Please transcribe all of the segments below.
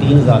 3000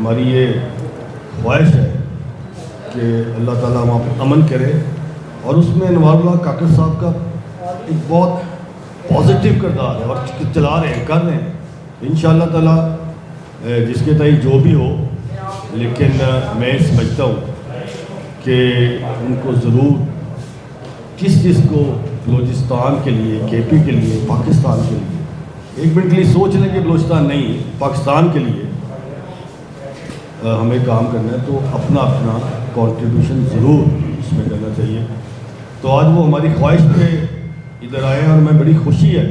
ہماری یہ خواہش ہے کہ اللہ تعالیٰ وہاں پہ امن کرے، اور اس میں انوار اللہ کاکڑ صاحب کا ایک بہت پازیٹیو کردار ہے اور چلا رہے ہیں، کر رہے ہیں انشاءاللہ تعالیٰ جس کے تئیں جو بھی ہو، لیکن میں سمجھتا ہوں کہ ان کو ضرور کس چیز کو بلوچستان کے لیے، کے پی کے لیے، پاکستان کے لیے، ایک منٹ کے لیے سوچ لیں کہ بلوچستان نہیں، پاکستان کے لیے ہمیں کام کرنا ہے، تو اپنا کنٹریبیوشن ضرور اس میں کرنا چاہیے۔ تو آج وہ ہماری خواہش پہ ادھر آئے ہیں، اور میں بڑی خوشی ہے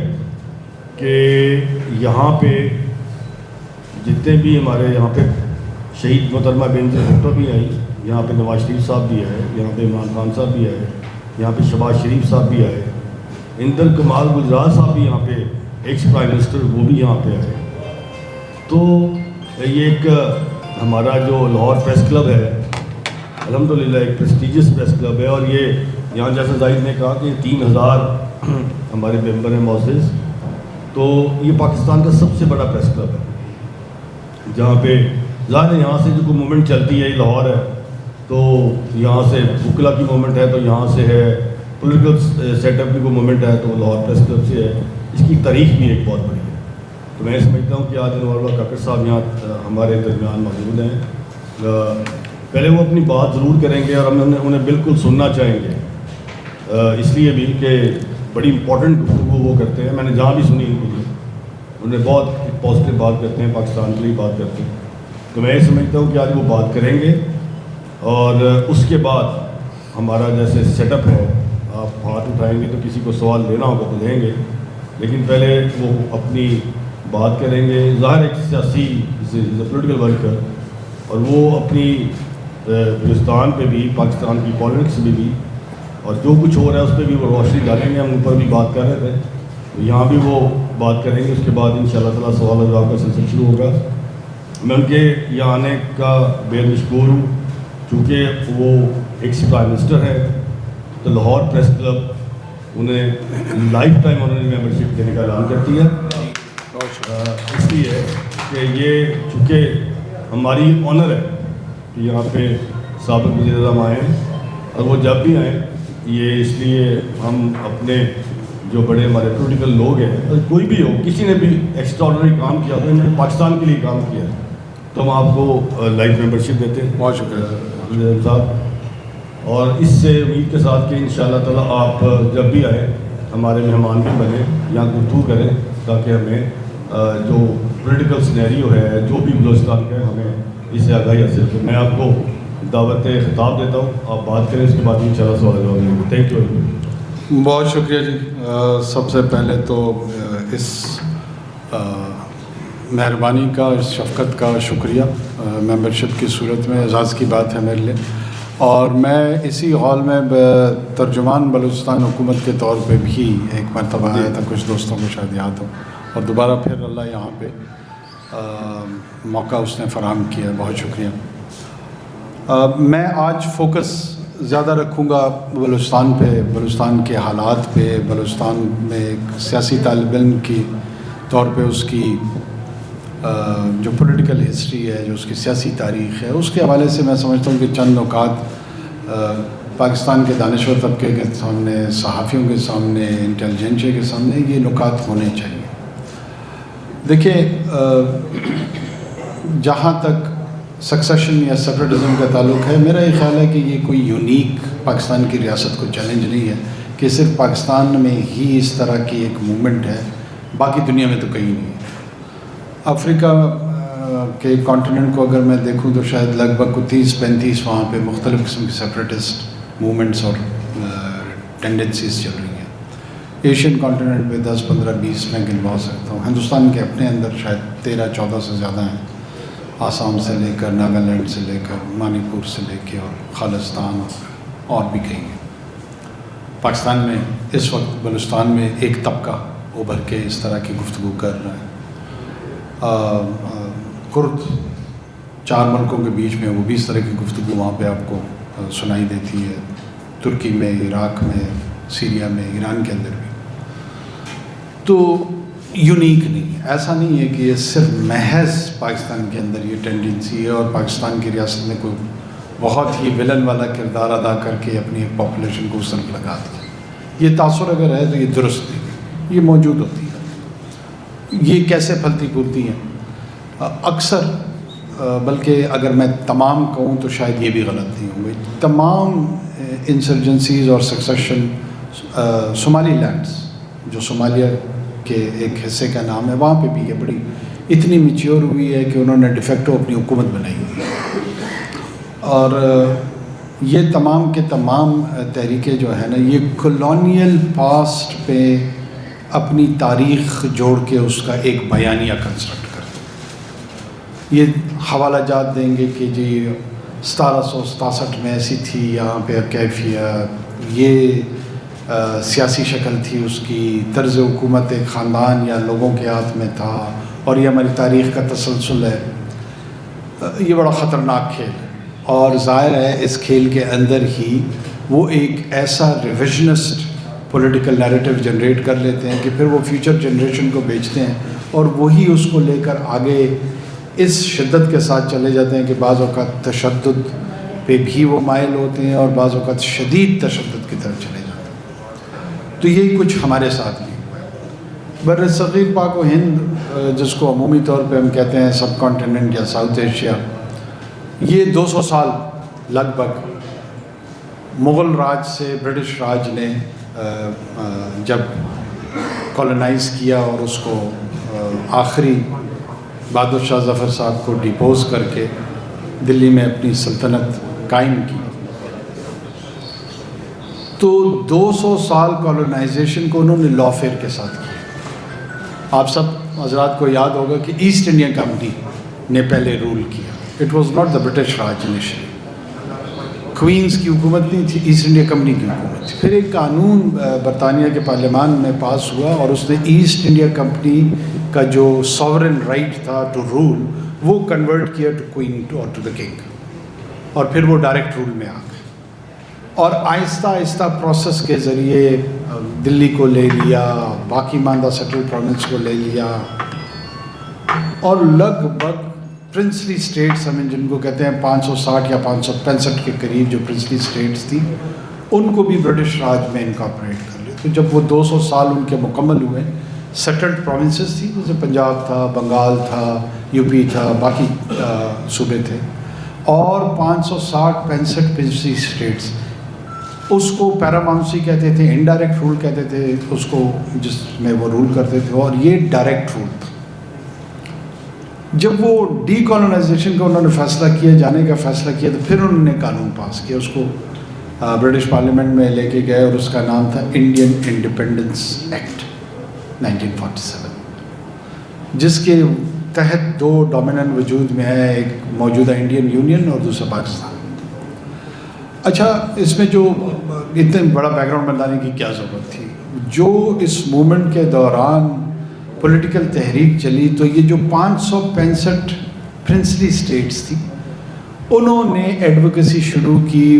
کہ یہاں پہ جتنے بھی ہمارے یہاں پہ شہید محترمہ بینظیر بھٹو بھی آئی، یہاں پہ نواز شریف صاحب بھی آئے، یہاں پہ عمران خان صاحب بھی آئے، یہاں پہ شہباز شریف صاحب بھی آئے، اندر کمال گجرال صاحب بھی یہاں پہ ایکس پرائم منسٹر، وہ بھی یہاں پہ آئے۔ تو یہ ایک ہمارا جو لاہور پریس کلب ہے الحمدللہ ایک پریسٹیجیس پریس کلب ہے، اور یہ یہاں جیسا زاہد نے کہا کہ 3000 ہمارے ممبر ہیں معزز، تو یہ پاکستان کا سب سے بڑا پریس کلب ہے، جہاں پہ ظاہر ہے یہاں سے جو کوئی موومنٹ چلتی ہے، یہ لاہور ہے تو یہاں سے بکلا کی موومنٹ ہے، تو یہاں سے ہے پولیٹیکل سیٹ اپ کی کوئی موومنٹ ہے تو لاہور پریس کلب سے ہے، اس کی تاریخ بھی ایک بہت بڑی ہے۔ تو میں سمجھتا ہوں کہ آج انوار اللہ کاکڑ صاحب یہاں ہمارے درمیان موجود ہیں، پہلے وہ اپنی بات ضرور کریں گے اور ہم انہیں بالکل سننا چاہیں گے، اس لیے بھی کہ بڑی امپورٹنٹ گفتگو وہ کرتے ہیں، میں نے جہاں بھی سنی ان کی انہیں بہت پازیٹیو بات کرتے ہیں، پاکستان کے لیے بات کرتے ہیں۔ تو میں یہ سمجھتا ہوں کہ آج وہ بات کریں گے، اور اس کے بعد ہمارا جیسے سیٹ اپ ہے، آپ ہاتھ اٹھائیں گے تو کسی کو سوال لینا ہوگا تو لیں گے، لیکن پہلے وہ اپنی بات کریں گے، ظاہر ایک سیاسی پولیٹیکل ورکر، اور وہ اپنی بلوچستان پہ بھی، پاکستان کی پالیٹکس میں بھی، اور جو کچھ ہو رہا ہے اس پہ بھی وہ روشنی ڈالیں گے۔ ہم اوپر بھی بات کر رہے تھے، تو یہاں بھی وہ بات کریں گے، اس کے بعد انشاءاللہ تعالیٰ سوال و جواب کا سلسلہ شروع ہوگا۔ میں ان کے یہاں آنے کا بے مشکور ہوں، چونکہ وہ ایکس پرائم منسٹر ہے، تو لاہور پریس کلب انہیں لائف ٹائم آنرری ممبرشپ دینے کا اعلان کرتی ہے، اس لیے کہ یہ چونکہ ہماری آنر ہے کہ یہاں پہ سابق وزیر اعظم آئے ہیں، اور وہ جب بھی آئیں یہ اس لیے ہم اپنے جو بڑے ہمارے پولیٹیکل لوگ ہیں، کوئی بھی ہو، کسی نے بھی ایکسٹرا آرڈنری کام کیا تو انہوں نے پاکستان کے لیے کام کیا ہے، تو ہم آپ کو لائف ممبرشپ دیتے ہیں۔ بہت شکریہ وزیر صاحب، اور اس سے امید کے ساتھ کہ انشاءاللہ تعالیٰ آپ جب بھی آئیں ہمارے مہمان بھی بنیں، یہاں گفتگو کریں، تاکہ ہمیں جو پولیٹیکل سینیریو ہے جو بھی بلوچستان کا ہے ہمیں اس سے آگاہی حاصل کریں۔ میں آپ کو دعوت خطاب دیتا ہوں، آپ بات کریں، اس کے بعد انشاءاللہ سوال جواب دیں گے۔ Thank you. بہت شکریہ جی۔ سب سے پہلے تو اس مہربانی کا، اس شفقت کا شکریہ، ممبرشپ کی صورت میں اعزاز کی بات ہے میرے لیے، اور میں اسی ہال میں ترجمان بلوچستان حکومت کے طور پہ بھی ایک مرتبہ آیا تھا، کچھ دوستوں کو شاید یاد ہو، اور دوبارہ پھر اللہ یہاں پہ موقع اس نے فراہم کیا، بہت شکریہ۔ میں آج فوکس زیادہ رکھوں گا بلوچستان پہ، بلوچستان کے حالات پہ، بلوچستان میں ایک سیاسی طالب علم کی طور پہ اس کی جو پولیٹیکل ہسٹری ہے، جو اس کی سیاسی تاریخ ہے، اس کے حوالے سے میں سمجھتا ہوں کہ چند نکات پاکستان کے دانشور طبقے کے سامنے، صحافیوں کے سامنے، انٹیلیجنسیا کے سامنے یہ نکات ہونے چاہیے۔ دیکھیے، جہاں تک سکسیشن یا سیپریٹزم کا تعلق ہے، میرا یہ خیال ہے کہ یہ کوئی یونیک پاکستان کی ریاست کو چیلنج نہیں ہے کہ صرف پاکستان میں ہی اس طرح کی ایک موومنٹ ہے، باقی دنیا میں تو کہیں نہیں ہے۔ افریقہ کے کانٹیننٹ کو اگر میں دیکھوں تو شاید لگ بھگ 30-35 وہاں پہ مختلف قسم کی سیپریٹسٹ موومنٹس اور ٹینڈنسیز چل رہی ہیں۔ ایشین کانٹیننٹ میں 10-15-20 میں گنوا سکتا ہوں، ہندوستان کے اپنے اندر شاید 13-14 سے زیادہ ہیں، آسام سے لے کر ناگالینڈ سے لے کر منی پور سے لے کے اور خالصتان اور بھی کہیں ہیں۔ پاکستان میں اس وقت بلوچستان میں ایک طبقہ ابھر کے اس طرح کی گفتگو کر رہا ہے۔ کرد 4 ملکوں کے بیچ میں وہ بھی اس طرح کی گفتگو وہاں پہ آپ کو سنائی دیتی ہے، ترکی میں، عراق میں، سیریا میں، ایران کے اندر بھی۔ تو یونیک نہیں ہے. ایسا نہیں ہے کہ یہ صرف محض پاکستان کے اندر یہ ٹینڈنسی ہے اور پاکستان کی ریاست نے کوئی بہت ہی ولن والا کردار ادا کر کے اپنی پاپولیشن کو اس طرف لگا دیا. یہ تاثر اگر ہے تو یہ درست نہیں ہے, یہ موجود ہوتی ہے. یہ کیسے پھلتی پھولتی ہیں اکثر, بلکہ اگر میں تمام کہوں تو شاید یہ بھی غلط نہیں ہوں گی, تمام انسرجنسیز اور سکسیشن صومالی لینڈس جو صومالیہ کے ایک حصے کا نام ہے, وہاں پہ بھی یہ بڑی اتنی میچیور ہوئی ہے کہ انہوں نے ڈیفیکٹو اپنی حکومت بنائی ہوئی ہے. اور یہ تمام کے تمام تحریکیں جو ہیں نا, یہ کولونیل پاسٹ پہ اپنی تاریخ جوڑ کے اس کا ایک بیانیہ کنسٹرکٹ کرتے ہیں. یہ حوالہ جات دیں گے کہ جی 1767 میں ایسی تھی یہاں پہ کیفیت, یہ سیاسی شکل تھی اس کی, طرز حکومت ایک خاندان یا لوگوں کے ہاتھ میں تھا, اور یہ ہماری تاریخ کا تسلسل ہے. یہ بڑا خطرناک کھیل ہے, اور ظاہر ہے اس کھیل کے اندر ہی وہ ایک ایسا ریویژنسٹ پولیٹیکل نیریٹو جنریٹ کر لیتے ہیں کہ پھر وہ فیوچر جنریشن کو بیچتے ہیں, اور وہی اس کو لے کر آگے اس شدت کے ساتھ چلے جاتے ہیں کہ بعض اوقات تشدد پہ بھی وہ مائل ہوتے ہیں اور بعض اوقات شدید تشدد کی طرف چلے جاتے ہیں. تو یہی کچھ ہمارے ساتھ بھی ہوا ہے. بر صغیر پاک و ہند, جس کو عمومی طور پہ ہم کہتے ہیں سب کانٹیننٹ یا ساؤتھ ایشیا, یہ 200 سال لگ بھگ مغل راج سے برٹش راج نے جب کالونائز کیا اور اس کو آخری بہادر شاہ ظفر صاحب کو ڈیپوز کر کے دلی میں اپنی سلطنت قائم کی, تو 200 سال کالونائزیشن کو انہوں نے لافیئر کے ساتھ کیا. آپ سب حضرات کو یاد ہوگا کہ ایسٹ انڈیا کمپنی نے پہلے رول کیا. It was not the British Raj initially, Queens کی حکومت نہیں تھی, ایسٹ انڈیا کمپنی کی حکومت تھی. پھر ایک قانون برطانیہ کے پارلیمان میں پاس ہوا اور اس نے ایسٹ انڈیا کمپنی کا جو ساورن رائٹ تھا ٹو رول وہ کنورٹ کیا ٹو کوئین اور ٹو دا کنگ, اور پھر وہ ڈائریکٹ رول میں آ گئے. اور آہستہ آہستہ پروسیس کے ذریعے دلی کو لے لیا, باقی ماندہ سیٹل پروونس کو لے لیا, اور لگ بھگ پرنسلی اسٹیٹس ہمیں جن کو کہتے ہیں 560 یا 565 کے قریب جو پرنسلی اسٹیٹس تھی, ان کو بھی برٹش راج میں انکارپوریٹ کر لیا. تو جب وہ 200 سال ان کے مکمل ہوئے, سیٹلڈ پروونسز تھی جیسے پنجاب تھا, بنگال تھا, یو پی تھا, باقی صوبے تھے, اور 560-65 پرنسلی اسٹیٹس, اس کو پیراماؤنسی کہتے تھے, انڈائریکٹ رول کہتے تھے اس کو, جس میں وہ رول کرتے تھے, اور یہ ڈائریکٹ رول تھا. جب وہ ڈی کالونائزیشن کا انہوں نے فیصلہ کیا, جانے کا فیصلہ کیا, تو پھر انہوں نے قانون پاس کیا, اس کو برٹش پارلیمنٹ میں لے کے گئے, اور اس کا نام تھا انڈین انڈیپینڈنس ایکٹ 1947, جس کے تحت 2 ڈومیننٹ وجود میں ہے, ایک موجودہ انڈین یونین اور دوسرا پاکستان. اچھا, اس میں جو اتنے بڑا بیک گراؤنڈ بنانے کی کیا ضرورت تھی؟ جو اس موومنٹ کے دوران پولیٹیکل تحریک چلی, تو یہ جو 565 پرنسلی اسٹیٹس تھی, انہوں نے ایڈوکیسی شروع کی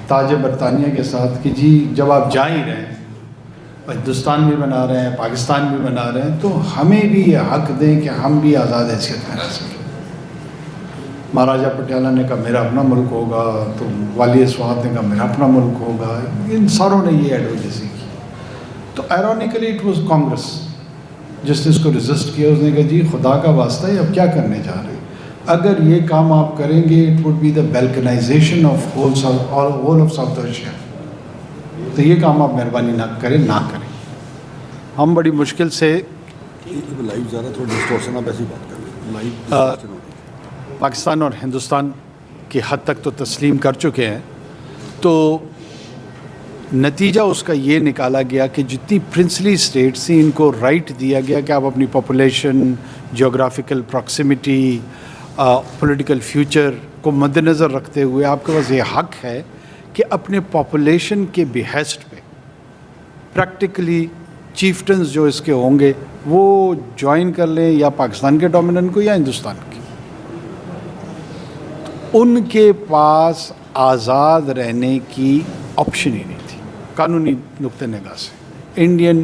تاج برطانیہ کے ساتھ کہ جی جب آپ جا ہی رہے ہیں, ہندوستان بھی بنا رہے ہیں, پاکستان بھی بنا رہے ہیں, تو ہمیں بھی یہ حق دیں کہ ہم بھی آزاد حیثیت میں رہ سکیں. مہاراجہ پٹیالہ نے کہا میرا اپنا ملک ہوگا, تو والی اسوات نے کہا میرا اپنا ملک ہوگا. ان ساروں نے یہ ایڈوکیسی کی. تو ایرونیکلی اٹ واز کانگریس جس نے اس کو ریزسٹ کیا. اس نے کہا جی خدا کا واسطہ ہے, اب کیا کرنے جا رہے ہیں, اگر یہ کام آپ کریں گے it would be the balkanisation of whole of South Asia, تو یہ کام آپ مہربانی نہ کریں. ہم بڑی مشکل سے پاکستان اور ہندوستان کی حد تک تو تسلیم کر چکے ہیں. تو نتیجہ اس کا یہ نکالا گیا کہ جتنی پرنسلی اسٹیٹس تھیں, ان کو رائٹ دیا گیا کہ آپ اپنی population, geographical proximity, political future کو مد نظر رکھتے ہوئے آپ کے پاس یہ حق ہے کہ اپنے پاپولیشن کے بہیسٹ پہ پریکٹیکلی چیفٹنز جو اس کے ہوں گے وہ جوائن کر لیں, یا پاکستان کے ڈومیننٹ کو یا ہندوستان کے. ان کے پاس آزاد رہنے کی آپشن ہی نہیں تھی قانونی نقطۂ نگاہ سے. انڈین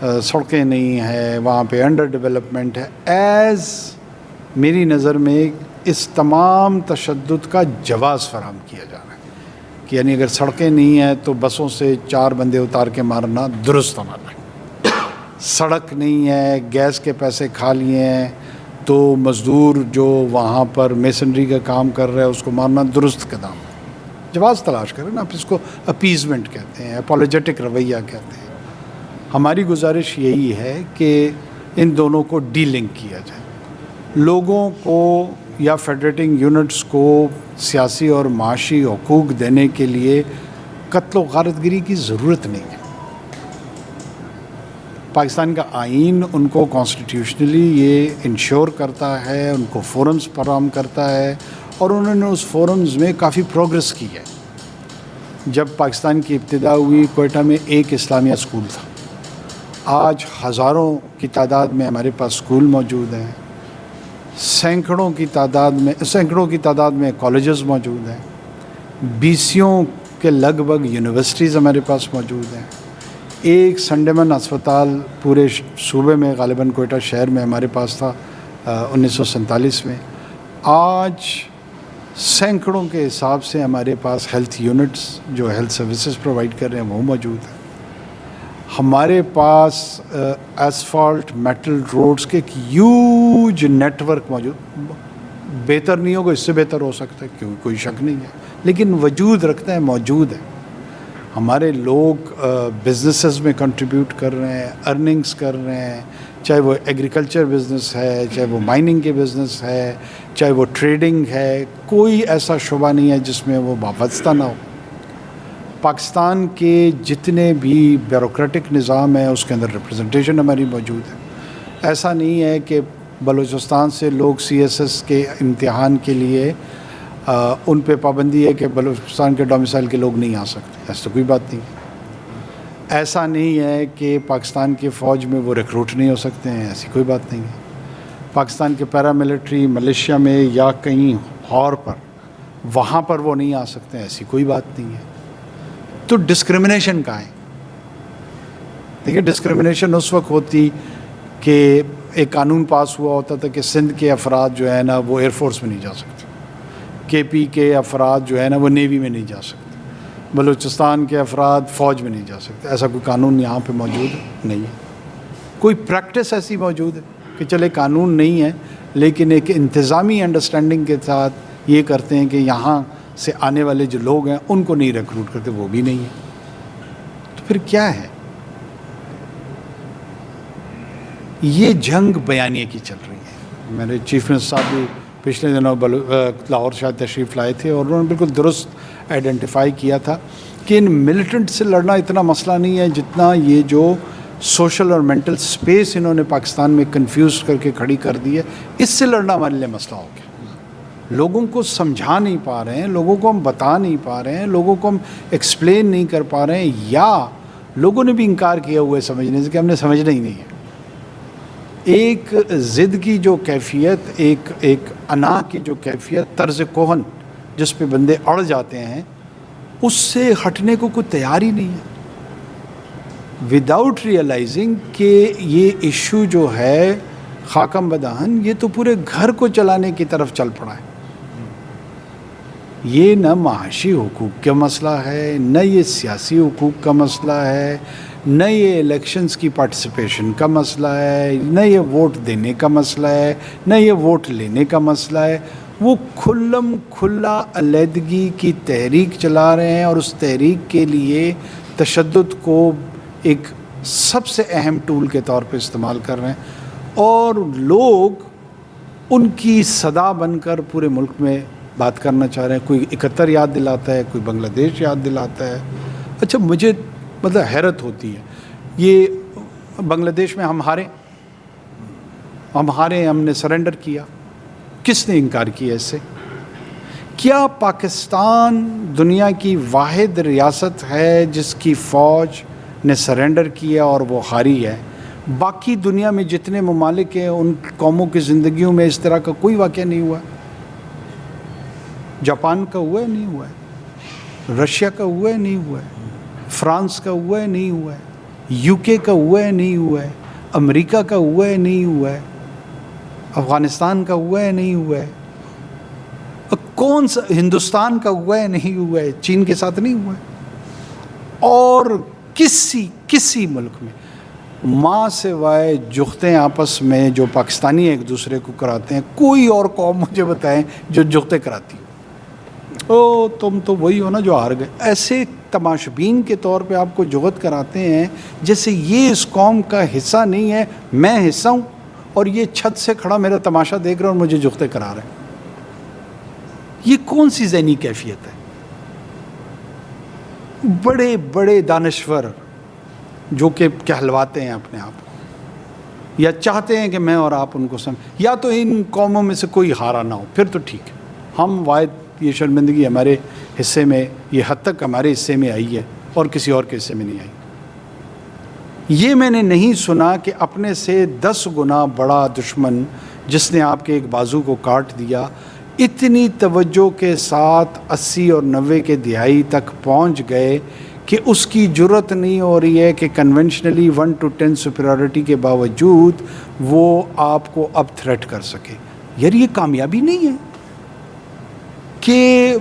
سڑکیں نہیں ہیں، وہاں پہ انڈر ڈیولپمنٹ ہے. میری نظر میں اس تمام تشدد کا جواز فراہم کیا جانا ہے کہ یعنی اگر سڑکیں نہیں ہیں تو بسوں سے 4 بندے اتار کے مارنا درست عمل ہے. سڑک نہیں ہے، گیس کے پیسے کھا لیے ہیں تو مزدور جو وہاں پر میسنری کا کام کر رہا ہے اس کو مارنا درست قدم ہے. جواز تلاش کریں نا، آپ اس کو اپیزمنٹ کہتے ہیں، اپولوجیٹک رویہ کہتے ہیں. ہماری گزارش یہی ہے کہ ان دونوں کو ڈی لنک کیا جائے. لوگوں کو یا فیڈریٹنگ یونٹس کو سیاسی اور معاشی حقوق دینے کے لیے قتل و غارت گری کی ضرورت نہیں ہے. پاکستان کا آئین ان کو کانسٹیٹیوشنلی یہ انشور کرتا ہے، ان کو فورمز فراہم کرتا ہے، اور انہوں نے اس فورمز میں کافی پروگرس کی ہے. جب پاکستان کی ابتدا ہوئی کوئٹہ میں ایک اسلامیہ اسکول تھا. آج ہزاروں کی تعداد میں ہمارے پاس اسکول موجود ہیں، سینکڑوں کی تعداد میں کالجز موجود ہیں، 20 کے لگ بھگ یونیورسٹیز ہمارے پاس موجود ہیں. ایک سنڈیمن اسپتال پورے صوبے میں، غالباً کوئٹہ شہر میں ہمارے پاس تھا 1947 میں. آج سینکڑوں کے حساب سے ہمارے پاس ہیلتھ یونٹس جو ہیلتھ سروسز پرووائڈ کر رہے ہیں وہ موجود ہیں. ہمارے پاس ایسفالٹ میٹل روڈز کے ایک ہیوج نیٹ ورک موجود. بہتر نہیں ہوگا، اس سے بہتر ہو سکتا ہے، کیونکہ کوئی شک نہیں ہے، لیکن وجود رکھتا ہے، موجود ہے. ہمارے لوگ بزنسز میں کنٹریبیوٹ کر رہے ہیں، ارننگز کر رہے ہیں، چاہے وہ ایگریکلچر بزنس ہے، چاہے وہ مائننگ کے بزنس ہے، چاہے وہ ٹریڈنگ ہے. کوئی ایسا شعبہ نہیں ہے جس میں وہ وابستہ نہ ہو. پاکستان کے جتنے بھی بیوروکریٹک نظام ہیں اس کے اندر ریپرزنٹیشن ہماری موجود ہے. ایسا نہیں ہے کہ بلوچستان سے لوگ CSS کے امتحان کے لیے ان پہ پابندی ہے کہ بلوچستان کے ڈومیسائل کے لوگ نہیں آ سکتے. ایسا تو کوئی بات نہیں. ایسا نہیں ہے کہ پاکستان کی فوج میں وہ ریکروٹ نہیں ہو سکتے ہیں، ایسی کوئی بات نہیں ہے. پاکستان کے پیراملٹری ملیشیا میں یا کہیں اور پر وہاں پر وہ نہیں آ سکتے ہیں، ایسی کوئی بات نہیں ہے. تو ڈسکرمنیشن کہاں ہے؟ دیکھیے، ڈسکرمنیشن اس وقت ہوتی کہ ایک قانون پاس ہوا ہوتا تھا کہ سندھ کے افراد جو ہے نا وہ ایئر فورس میں نہیں جا سکتے، KP کے افراد جو ہے نا وہ نیوی میں نہیں جا سکتے، بلوچستان کے افراد فوج میں نہیں جا سکتے. ایسا کوئی قانون یہاں پہ موجود نہیں ہے. کوئی پریکٹس ایسی موجود ہے کہ چلے قانون نہیں ہے لیکن ایک انتظامی انڈرسٹینڈنگ کے ساتھ یہ کرتے ہیں کہ یہاں سے آنے والے جو لوگ ہیں ان کو نہیں ریکروٹ کرتے، وہ بھی نہیں ہے. تو پھر کیا ہے؟ یہ جنگ بیانیے کی چل رہی ہے. میرے چیف منسٹر صاحب بھی پچھلے دنوں لاہور شاید تشریف لائے تھے اور انہوں نے بالکل درست آئیڈینٹیفائی کیا تھا کہ ان ملیٹنٹ سے لڑنا اتنا مسئلہ نہیں ہے جتنا یہ جو سوشل اور مینٹل سپیس انہوں نے پاکستان میں کنفیوز کر کے کھڑی کر دی ہے، اس سے لڑنا ہمارے لیے مسئلہ ہو گیا. لوگوں کو سمجھا نہیں پا رہے ہیں، لوگوں کو ہم بتا نہیں پا رہے ہیں، لوگوں کو ہم ایکسپلین نہیں کر پا رہے ہیں، یا لوگوں نے بھی انکار کیا ہوا ہے سمجھنے سے کہ ہم نے سمجھنا ہی نہیں ہے. ایک ضد کی جو کیفیت، ایک انا کی جو کیفیت، طرز کوہن جس پہ بندے اڑ جاتے ہیں، اس سے ہٹنے کو کوئی تیار ہی نہیں ہے. وداؤٹ ریئلائزنگ کہ یہ ایشو جو ہے خاکم بدہن، یہ تو پورے گھر کو چلانے کی طرف چل پڑا ہے. یہ نہ معاشی حقوق کا مسئلہ ہے، نہ یہ سیاسی حقوق کا مسئلہ ہے، نہ یہ الیکشنز کی پارٹیسپیشن کا مسئلہ ہے، نہ یہ ووٹ دینے کا مسئلہ ہے، نہ یہ ووٹ لینے کا مسئلہ ہے. وہ کھلم کھلا علیحدگی کی تحریک چلا رہے ہیں اور اس تحریک کے لیے تشدد کو ایک سب سے اہم ٹول کے طور پہ استعمال کر رہے ہیں، اور لوگ ان کی صدا بن کر پورے ملک میں بات کرنا چاہ رہے ہیں. کوئی 71 یاد دلاتا ہے، کوئی بنگلہ دیش یاد دلاتا ہے. اچھا، مجھے حیرت ہوتی ہے، یہ بنگلہ دیش میں ہم ہارے، ہم نے سرنڈر کیا. کس نے انکار کیا اس سے؟ کیا پاکستان دنیا کی واحد ریاست ہے جس کی فوج نے سرنڈر کیا اور وہ ہاری ہے؟ باقی دنیا میں جتنے ممالک ہیں ان قوموں کی زندگیوں میں اس طرح کا کوئی واقعہ نہیں ہوا. جاپان کا ہوا ہے؟ نہیں ہوا ہے. رشیا کا ہوا ہے؟ نہیں ہوا ہے. فرانس کا ہوا ہے؟ نہیں ہوا ہے. UK کا ہوا ہے نہیں ہوا ہے, امریکہ کا ہوا ہے نہیں ہوا ہے, افغانستان کا ہوا ہے نہیں ہوا ہے, کون سا ہندوستان کا ہوا ہے نہیں ہوا ہے, چین کے ساتھ نہیں ہوا ہے, اور کسی ملک میں ماں سوائے جختیں آپس میں جو پاکستانی ایک دوسرے کو کراتے ہیں, کوئی اور قوم مجھے بتائیں جو جختیں کراتی ہو. او تم تو وہی ہو نا جو ہار گئے. ایسے تماشبین کے طور پہ آپ کو جغت کراتے ہیں جیسے یہ اس قوم کا حصہ نہیں ہے, میں حصہ ہوں اور یہ چھت سے کھڑا میرا تماشا دیکھ رہا ہے اور مجھے جغتیں کرا رہے ہیں. یہ کون سی ذہنی کیفیت ہے؟ بڑے بڑے دانشور جو کہ کہلواتے ہیں اپنے آپ کو یا چاہتے ہیں کہ میں اور آپ ان کو یا تو ان قوموں میں سے کوئی ہارا نہ ہو, پھر تو ٹھیک ہے. ہم واحد یہ شرمندگی ہمارے حصے میں, یہ حد تک ہمارے حصے میں آئی ہے اور کسی اور کے حصے میں نہیں آئی. یہ میں نے نہیں سنا کہ اپنے سے 10 گنا بڑا دشمن جس نے آپ کے ایک بازو کو کاٹ دیا اتنی توجہ کے ساتھ 80 اور 90 کے دہائی تک پہنچ گئے کہ اس کی جرت نہیں ہو رہی ہے کہ کنونشنلی 1 to 10 سپیریورٹی کے باوجود وہ آپ کو اب تھریٹ کر سکے. یار یہ کامیابی نہیں ہے کہ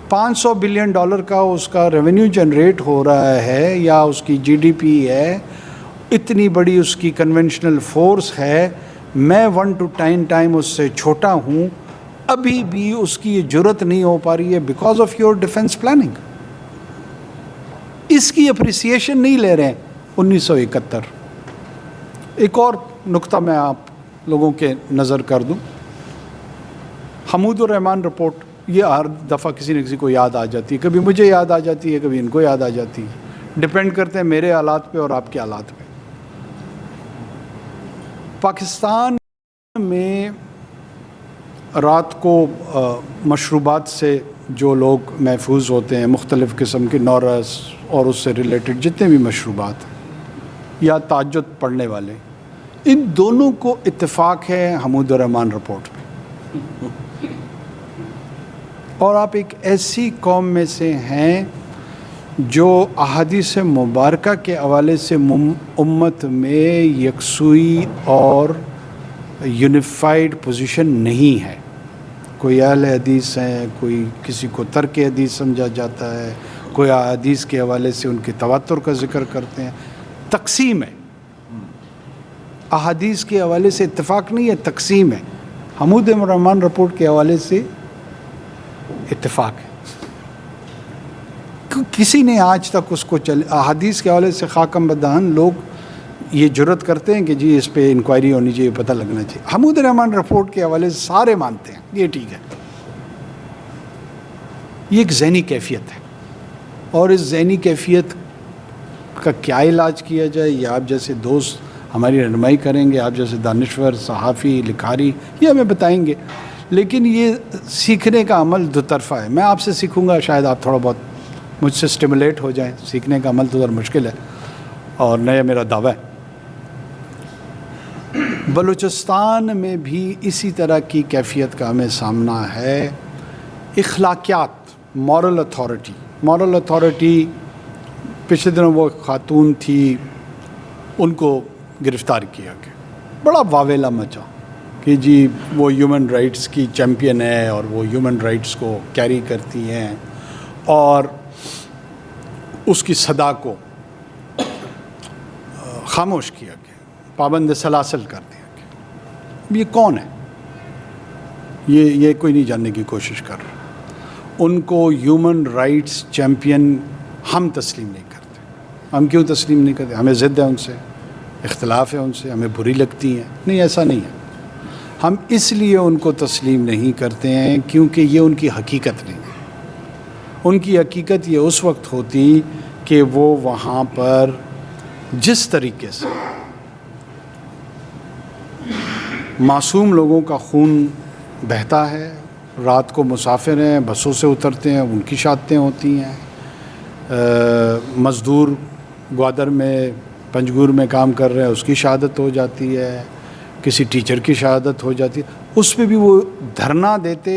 $500 بلین کا اس کا ریونیو جنریٹ ہو رہا ہے یا اس کی GDP ہے, اتنی بڑی اس کی کنونشنل فورس ہے, میں 1 to 10 ٹائم اس سے چھوٹا ہوں, ابھی بھی اس کی یہ جرت نہیں ہو پا رہی ہے because of your defence planning. اس کی اپریسیشن نہیں لے رہے ہیں. 1971 ایک اور نقطہ میں آپ لوگوں کے نظر کر دوں. حمود الرحمن رپورٹ, یہ ہر دفعہ کسی نہ کسی کو یاد آ جاتی ہے, کبھی مجھے یاد آ جاتی ہے, کبھی ان کو یاد آ جاتی ہے, ڈپینڈ کرتے ہیں میرے حالات پہ اور آپ کے حالات پہ. پاکستان میں رات کو مشروبات سے جو لوگ محفوظ ہوتے ہیں, مختلف قسم کے نورس اور اس سے ریلیٹڈ جتنے بھی مشروبات یا تہجد پڑھنے والے, ان دونوں کو اتفاق ہے حمود الرحمن رپورٹ پہ. اور آپ ایک ایسی قوم میں سے ہیں جو احادیث مبارکہ کے حوالے سے امت میں یکسوئی اور یونیفائڈ پوزیشن نہیں ہے. کوئی اہل حدیث ہیں, کوئی کسی کو ترک حدیث سمجھا جاتا ہے, کوئی احادیث کے حوالے سے ان کے تواتر کا ذکر کرتے ہیں. تقسیم ہے, احادیث کے حوالے سے اتفاق نہیں ہے, تقسیم ہے. حمود الرحمن رپورٹ کے حوالے سے اتفاق ہے. کسی نے آج تک اس کو احادیث کے حوالے سے خاکم بدہن لوگ یہ جرت کرتے ہیں کہ جی اس پہ انکوائری ہونی چاہیے, پتہ لگنا چاہیے. حمود الرحمن رپورٹ کے حوالے سے سارے مانتے ہیں یہ ٹھیک ہے. یہ ایک ذہنی کیفیت ہے, اور اس ذہنی کیفیت کا کیا علاج کیا جائے یہ آپ جیسے دوست ہماری رہنمائی کریں گے, آپ جیسے دانشور, صحافی, لکھاری یہ ہمیں بتائیں گے. لیکن یہ سیکھنے کا عمل دو طرفہ ہے. میں آپ سے سیکھوں گا, شاید آپ تھوڑا بہت مجھ سے اسٹیمولیٹ ہو جائیں. سیکھنے کا عمل تو ذرا مشکل ہے اور نیا میرا دعویٰ ہے. بلوچستان میں بھی اسی طرح کی کیفیت کا ہمیں سامنا ہے. اخلاقیات, مورل اتھارٹی. پچھلے دنوں وہ خاتون تھی, ان کو گرفتار کیا گیا, بڑا واویلا مچا کہ جی وہ ہیومن رائٹس کی چیمپئن ہے اور وہ ہیومن رائٹس کو کیری کرتی ہیں, اور اس کی صدا کو خاموش کیا گیا, پابند سلاسل کر دیا گیا. یہ کون ہے؟ یہ کوئی نہیں جاننے کی کوشش کر رہا. ان کو ہیومن رائٹس چیمپئن ہم تسلیم نہیں کرتے. ہم کیوں تسلیم نہیں کرتے؟ ہمیں ضد ہے ان سے, اختلاف ہے ان سے, ہمیں بری لگتی ہیں. نہیں, ایسا نہیں ہے. ہم اس لیے ان کو تسلیم نہیں کرتے ہیں کیونکہ یہ ان کی حقیقت نہیں ہے. ان کی حقیقت یہ اس وقت ہوتی کہ وہ وہاں پر جس طریقے سے معصوم لوگوں کا خون بہتا ہے, رات کو مسافر ہیں, بسوں سے اترتے ہیں, ان کی شہادتیں ہوتی ہیں. مزدور گوادر میں پنجگور میں کام کر رہے ہیں, اس کی شہادت ہو جاتی ہے. کسی ٹیچر کی شہادت ہو جاتی ہے. اس پہ بھی وہ دھرنا دیتے,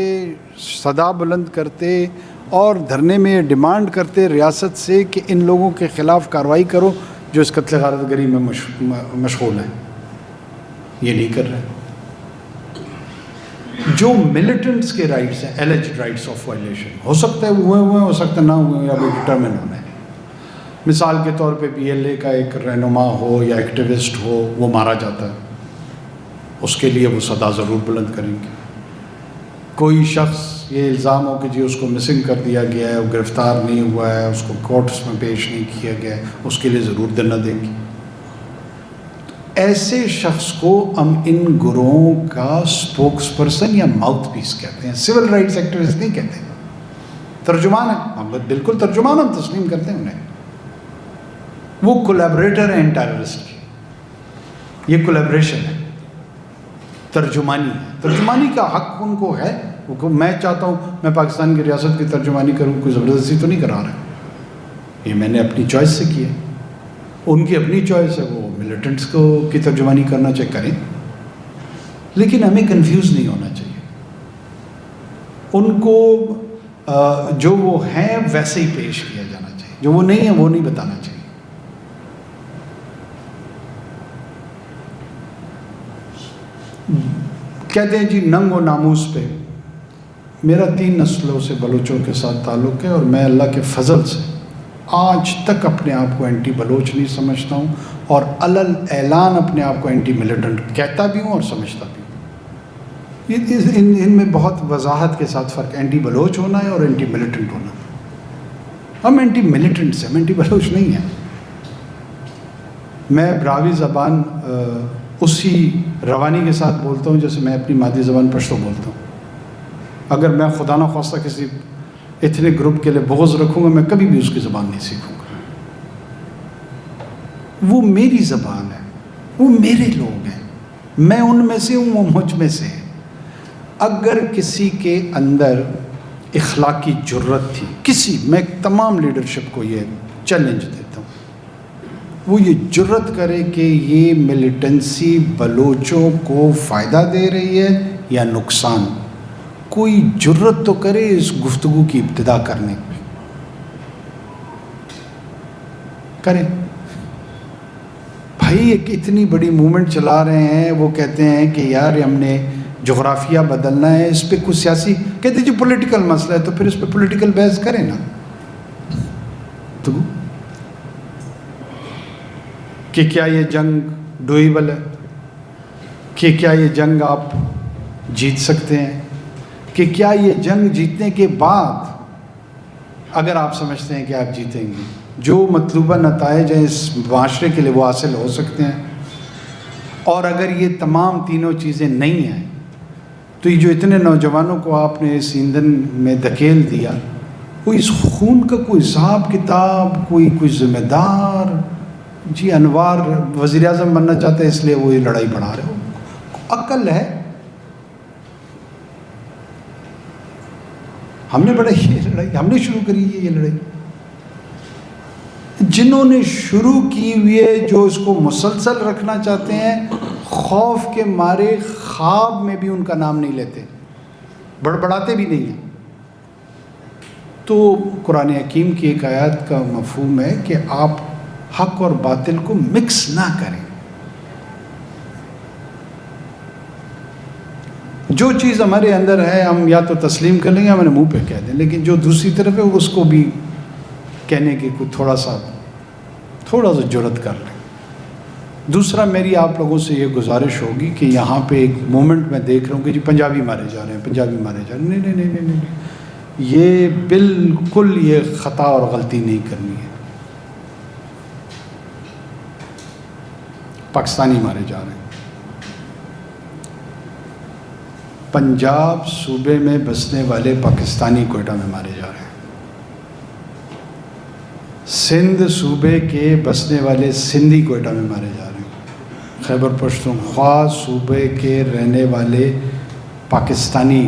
صدا بلند کرتے اور دھرنے میں یہ ڈیمانڈ کرتے ریاست سے کہ ان لوگوں کے خلاف کارروائی کرو جو اس قتل غارت گری میں مشغول ہیں. یہ نہیں کر رہے. جو ملیٹنٹس کے رائٹس ہیں، ایلیجڈ رائٹس آف وائلیشن، ہو سکتا ہے ہوئے ہو سکتا ہے نہ ہوئے یا وہ ڈٹرمن ہونا ہے. مثال کے طور پہ PLA کا ایک رہنما ہو یا ایکٹیوسٹ ہو، وہ مارا جاتا ہے، اس کے لیے وہ صدا ضرور بلند کریں گے. کوئی شخص یہ الزام ہو کہ جی اس کو مسنگ کر دیا گیا ہے، وہ گرفتار نہیں ہوا ہے، اس کو کورٹس میں پیش نہیں کیا گیا ہے، اس کے لیے ضرور دھرنا دیں گے. ایسے شخص کو ہم ان گروہوں کا سپوکس پرسن یا ماؤتھ پیس کہتے ہیں. سول رائٹس ایکٹیوسٹ نہیں کہتے، ترجمان ہیں. ہم بالکل ترجمان ہم تسلیم کرتے ہیں انہیں. وہ کولیبریٹر ہیں ان ٹیررسٹ کی. یہ کولیبریشن ہے، ترجمانی ہے. ترجمانی کا حق ان کو ہے. میں چاہتا ہوں میں پاکستان کی ریاست کی ترجمانی کروں، کوئی زبردستی تو نہیں کرا رہا. یہ میں نے اپنی چوائس سے کی ہے. ان کی اپنی چوائس ہے، وہ ملیٹنٹس کو کی ترجمانی کرنا چاہے کریں، لیکن ہمیں کنفیوز نہیں ہونا چاہیے. ان کو جو وہ ہیں ویسے ہی پیش کیا جانا چاہیے، جو وہ نہیں ہیں وہ نہیں بتانا چاہیے. کہتے ہیں جی ننگ و ناموس پہ. میرا 3 نسلوں سے بلوچوں کے ساتھ تعلق ہے، اور میں اللہ کے فضل سے آج تک اپنے آپ کو اینٹی بلوچ نہیں سمجھتا ہوں، اور علل اعلان اپنے آپ کو اینٹی ملیٹنٹ کہتا بھی ہوں اور سمجھتا بھی ہوں. ان میں بہت وضاحت کے ساتھ فرق. اینٹی بلوچ ہونا ہے اور اینٹی ملیٹنٹ ہونا. ہم اینٹی ملیٹنٹس ہیں، ہم اینٹی بلوچ نہیں ہیں. میں براوی زبان اسی روانی کے ساتھ بولتا ہوں جیسے میں اپنی مادری زبان پشتو بولتا ہوں. اگر میں خدا نہ خواستہ کسی اتنے گروپ کے لیے بغض رکھوں گا، میں کبھی بھی اس کی زبان نہیں سیکھوں گا. وہ میری زبان ہے، وہ میرے لوگ ہیں، میں ان میں سے ہوں، وہ مجھ میں سے ہیں. اگر کسی کے اندر اخلاقی جرت تھی کسی، میں تمام لیڈرشپ کو یہ چیلنج دیتا ہوں، وہ یہ جرت کرے کہ یہ ملیٹنسی بلوچوں کو فائدہ دے رہی ہے یا نقصان. کوئی جرت تو کرے اس گفتگو کی ابتدا کرنے کی. کریں بھائی. ایک اتنی بڑی موومنٹ چلا رہے ہیں، وہ کہتے ہیں کہ یار ہم نے جغرافیہ بدلنا ہے، اس پہ کچھ سیاسی کہتے جو پولیٹیکل مسئلہ ہے تو پھر اس پہ پولیٹیکل بحث کریں نا. تو کہ کیا یہ جنگ ڈوئیبل ہے، کہ کیا یہ جنگ آپ جیت سکتے ہیں، کہ کیا یہ جنگ جیتنے کے بعد اگر آپ سمجھتے ہیں کہ آپ جیتیں گے، جو مطلوبہ نتائج ہیں اس معاشرے کے لیے وہ حاصل ہو سکتے ہیں. اور اگر یہ تمام تینوں چیزیں نہیں ہیں تو یہ جو اتنے نوجوانوں کو آپ نے اس ایندھن میں دھکیل دیا، کوئی اس خون کا کوئی حساب کتاب، کوئی ذمہ دار. جی انوار وزیر اعظم بننا چاہتے ہیں اس لیے وہ یہ لڑائی بڑھا رہے ہو. عقل ہے. ہم نے بڑھائی یہ لڑائی، ہم نے شروع کری ہے یہ لڑائی. جنہوں نے شروع کی ہوئی ہے، جو اس کو مسلسل رکھنا چاہتے ہیں، خوف کے مارے خواب میں بھی ان کا نام نہیں لیتے، بڑبڑاتے بھی نہیں ہیں. تو قرآن حکیم کی ایک آیت کا مفہوم ہے کہ آپ حق اور باطل کو مکس نہ کریں. جو چیز ہمارے اندر ہے ہم یا تو تسلیم کر لیں گے، ہمارے منہ پہ کہہ دیں، لیکن جو دوسری طرف ہے اس کو بھی کہنے کی کوئی تھوڑا سا جرات کر لیں. دوسرا میری آپ لوگوں سے یہ گزارش ہوگی کہ یہاں پہ ایک مومنٹ میں دیکھ رہا ہوں کہ جی پنجابی مارے جا رہے ہیں، پنجابی مارے جا رہے ہیں. نہیں، یہ بالکل یہ خطا اور غلطی نہیں کرنی ہے. پاکستانی مارے جا رہے ہیں. پنجاب صوبے میں بسنے والے پاکستانی کوئٹہ میں مارے جا رہے ہیں. سندھ صوبے کے بسنے والے سندھی کوئٹہ میں مارے جا رہے ہیں. خیبر پختونخوا صوبے کے رہنے والے پاکستانی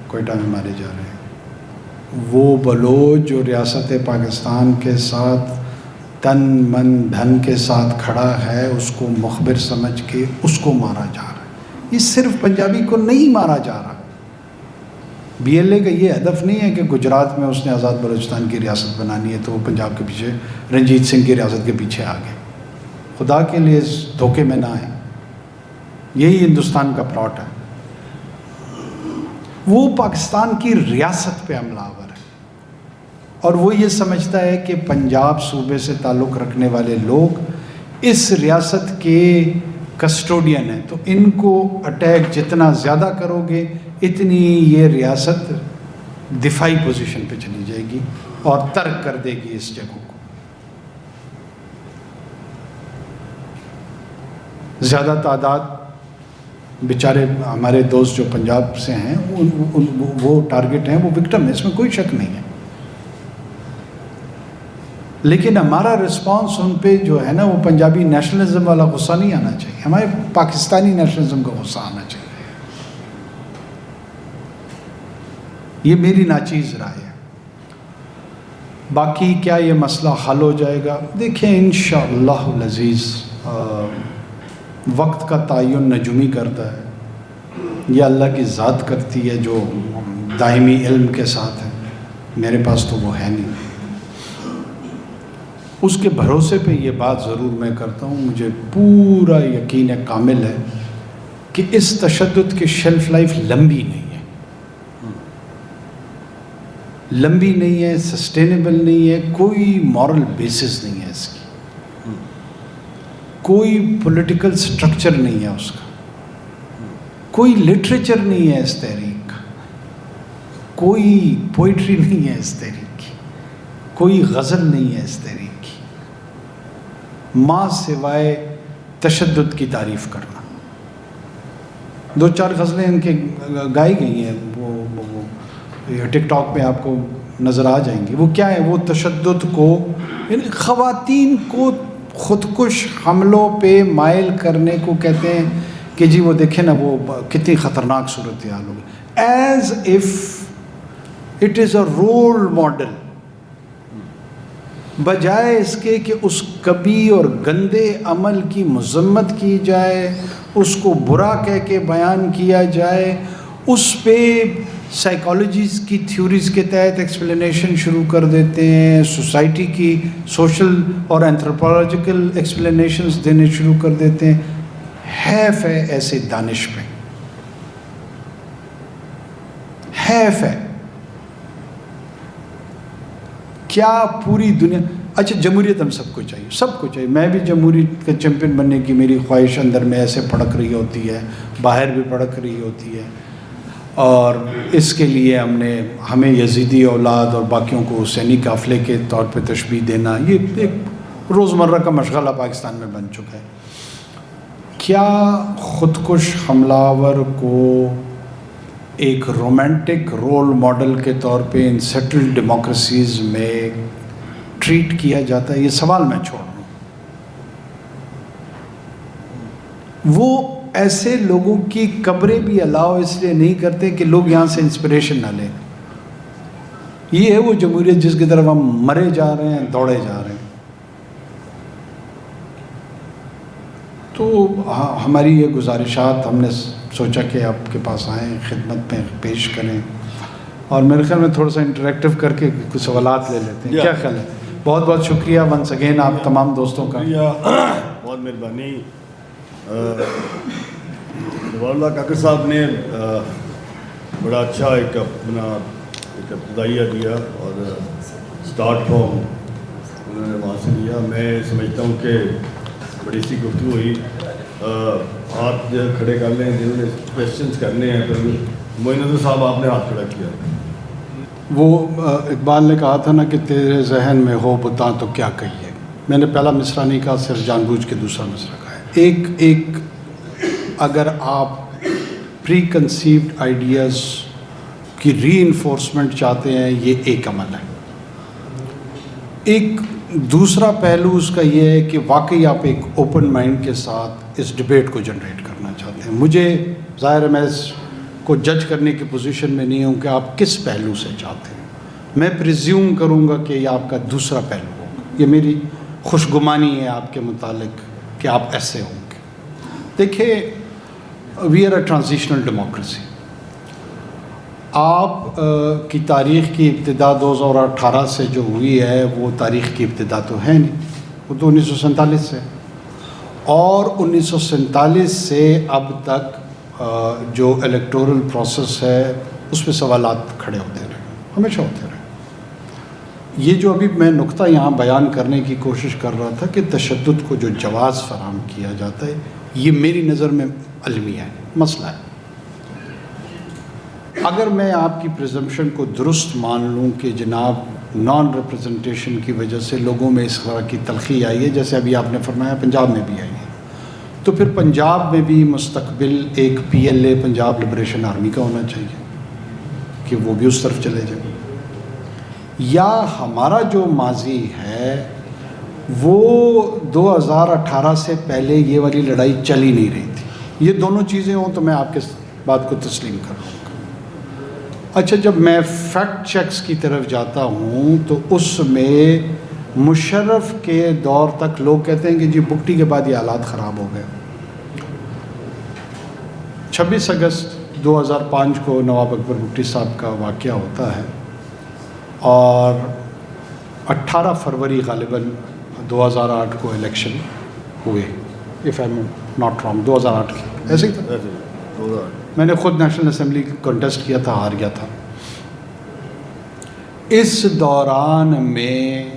کوئٹہ میں مارے جا رہے ہیں. وہ بلوچ جو ریاست پاکستان کے ساتھ تن من دھن کے ساتھ کھڑا ہے، اس کو مخبر سمجھ کے اس کو مارا جا رہا ہے. یہ صرف پنجابی کو نہیں مارا جا رہا، BLA کا یہ ہدف نہیں ہے کہ گجرات میں اس نے آزاد بلوچستان کی ریاست بنانی ہے تو وہ پنجاب کے پیچھے رنجیت سنگھ کی ریاست کے پیچھے آ گئے. خدا کے لیے اس دھوکے میں نہ آئے. یہی ہندوستان کا پلاٹ ہے. وہ پاکستان کی ریاست پہ حملہ آور ہے اور وہ یہ سمجھتا ہے کہ پنجاب صوبے سے تعلق رکھنے والے لوگ اس ریاست کے کسٹوڈین ہیں, تو ان کو اٹیک جتنا زیادہ کرو گے اتنی یہ ریاست دفاعی پوزیشن پہ چلی جائے گی اور ترک کر دے گی اس جگہ کو. زیادہ تعداد بیچارے ہمارے دوست جو پنجاب سے ہیں وہ ٹارگٹ ہیں, وہ وکٹم ہیں, اس میں کوئی شک نہیں ہے. لیکن ہمارا رسپانس ان پہ جو ہے نا وہ پنجابی نیشنلزم والا غصہ نہیں آنا چاہیے, ہمارے پاکستانی نیشنلزم کا غصہ آنا چاہیے. یہ میری ناچیز رائے ہے. باقی کیا یہ مسئلہ حل ہو جائے گا؟ دیکھیں انشاءاللہ العزیز وقت کا تعین نجومی کرتا ہے, یہ اللہ کی ذات کرتی ہے جو دائمی علم کے ساتھ ہے. میرے پاس تو وہ ہے نہیں. اس کے بھروسے پہ یہ بات ضرور میں کرتا ہوں, مجھے پورا یقین کامل ہے کہ اس تشدد کی شیلف لائف لمبی نہیں ہے, لمبی نہیں ہے, سسٹینیبل نہیں ہے, کوئی مورل بیسس نہیں ہے اس کی, کوئی پولیٹیکل سٹرکچر نہیں ہے اس کا, کوئی لٹریچر نہیں ہے اس تحریک کا, کوئی پوئٹری نہیں ہے اس تحریک کی, کوئی غزل نہیں ہے اس تحریک کی, ماں سوائے تشدد کی تعریف کرنا. 2-4 غزلیں ان کے گائی گئی ہیں, وہ ٹک ٹاک پہ آپ کو نظر آ جائیں گی. وہ کیا ہے؟ وہ تشدد کو, یعنی خواتین کو خودکش حملوں پہ مائل کرنے کو کہتے ہیں کہ جی وہ دیکھیں نا وہ کتنی خطرناک صورتحال ہوگی, as if it is a role model, بجائے اس کے کہ اس کبھی اور گندے عمل کی مذمت کی جائے, اس کو برا کہہ کے بیان کیا جائے, اس پہ سائیکالوجیز کی تھیوریز کے تحت ایکسپلینیشن شروع کر دیتے ہیں, سوسائٹی کی سوشل اور اینتھروپولوجیکل ایکسپلینیشنز دینے شروع کر دیتے ہیں. حیف ہے ایسے دانش پہ, حیف ہے. کیا پوری دنیا, اچھا جمہوریت ہم سب کو چاہیے, سب کو چاہیے. میں بھی جمہوریت کا چیمپئن بننے کی میری خواہش اندر میں ایسے پھڑک رہی ہوتی ہے, باہر بھی پھڑک رہی ہوتی ہے, اور اس کے لیے ہمیں یزیدی اولاد اور باقیوں کو حسینی قافلے کے طور پہ تشبیہ دینا یہ ایک روزمرہ کا مشغلہ پاکستان میں بن چکا ہے. کیا خودکش حملہ آور کو ایک رومانٹک رول ماڈل کے طور پہ ان سیٹلڈ ڈیموکریسیز میں ٹریٹ کیا جاتا ہے؟ یہ سوال میں چھوڑ رہا ہوں. وہ ایسے لوگوں کی قبریں بھی الاؤ اس لیے نہیں کرتے کہ لوگ یہاں سے انسپریشن نہ لیں. یہ ہے وہ جمہوریت جس کی طرف ہم مرے جا رہے ہیں, دوڑے جا رہے ہیں. تو ہماری یہ گزارشات ہم نے سوچا کہ آپ کے پاس آئیں, خدمت میں پیش کریں, اور میرے خیال میں تھوڑا سا انٹریکٹیو کر کے کچھ سوالات لے لیتے ہیں. کیا خیال ہے؟ بہت بہت شکریہ ونس اگین آپ تمام دوستوں کا. بہت مہربانی. جوہر اللہ کاکڑ صاحب نے بڑا اچھا ایک اپنا ایک ابتدائیہ دیا اور اسٹارٹ فرام انہوں نے وہاں سے لیا. میں سمجھتا ہوں کہ بڑی سی گفتگو ہوئی. ہاتھ کھڑے کر لیں جنہوں نے کویشچنس کرنے ہیں. پھر معین نظر صاحب آپ نے ہاتھ کھڑا کیا. وہ اقبال نے کہا تھا نا کہ تیرے ذہن میں ہو بتاں تو کیا کہیے. میں نے پہلا مصرع نہیں کہا, صرف جان بوجھ کے دوسرا مصرع کہا ہے. ایک اگر آپ پری کنسیوڈ آئیڈیاز کی ری انفورسمنٹ چاہتے ہیں, یہ ایک عمل ہے. ایک دوسرا پہلو اس کا یہ ہے کہ واقعی آپ ایک اوپن مائنڈ کے ساتھ اس ڈبیٹ کو جنریٹ کرنا چاہتے ہیں. مجھے ظاہر ہے میں اس کو جج کرنے کی پوزیشن میں نہیں ہوں کہ آپ کس پہلو سے چاہتے ہیں. میں پریزیوم کروں گا کہ یہ آپ کا دوسرا پہلو ہوگا. یہ میری خوشگمانی ہے آپ کے متعلق کہ آپ ایسے ہوں گے. دیکھیں, we are a transitional democracy. آپ کی تاریخ کی ابتدا 2018 سے جو ہوئی ہے وہ تاریخ کی ابتدا تو ہے نہیں، وہ تو 1947 سے، اور 1947 سے اب تک جو الیکٹورل پروسیس ہے اس پہ سوالات کھڑے ہوتے رہے، ہمیشہ ہوتے رہے۔ یہ جو ابھی میں نقطہ یہاں بیان کرنے کی کوشش کر رہا تھا کہ تشدد کو جو جواز فراہم کیا جاتا ہے، یہ میری نظر میں المیہ ہے، مسئلہ ہے۔ اگر میں آپ کی پریزمپشن کو درست مان لوں کہ جناب نان ریپرزنٹیشن کی وجہ سے لوگوں میں اس طرح کی تلخی آئی ہے، جیسے ابھی آپ نے فرمایا پنجاب میں بھی آئی ہے، تو پھر پنجاب میں بھی مستقبل ایک PLA پنجاب لبریشن آرمی کا ہونا چاہیے کہ وہ بھی اس طرف چلے جائیں، یا ہمارا جو ماضی ہے وہ 2018 سے پہلے یہ والی لڑائی چل ہی نہیں رہی تھی۔ یہ دونوں چیزیں ہوں تو میں آپ کے بات کو تسلیم کر لوں گا۔ اچھا، جب میں فیکٹ چیکس کی طرف جاتا ہوں تو اس میں مشرف کے دور تک لوگ کہتے ہیں کہ جی بگٹی کے بعد یہ حالات خراب ہو گئے۔ 26 اگست 2005 کو نواب اکبر بگٹی صاحب کا واقعہ ہوتا ہے، اور 18 فروری غالباً 2008 کو الیکشن ہوئے، if I am not wrong, 2008 کی ایسے ہی تھا۔ میں نے خود نیشنل اسمبلی کنٹیسٹ کیا تھا، ہار گیا تھا۔ اس دوران میں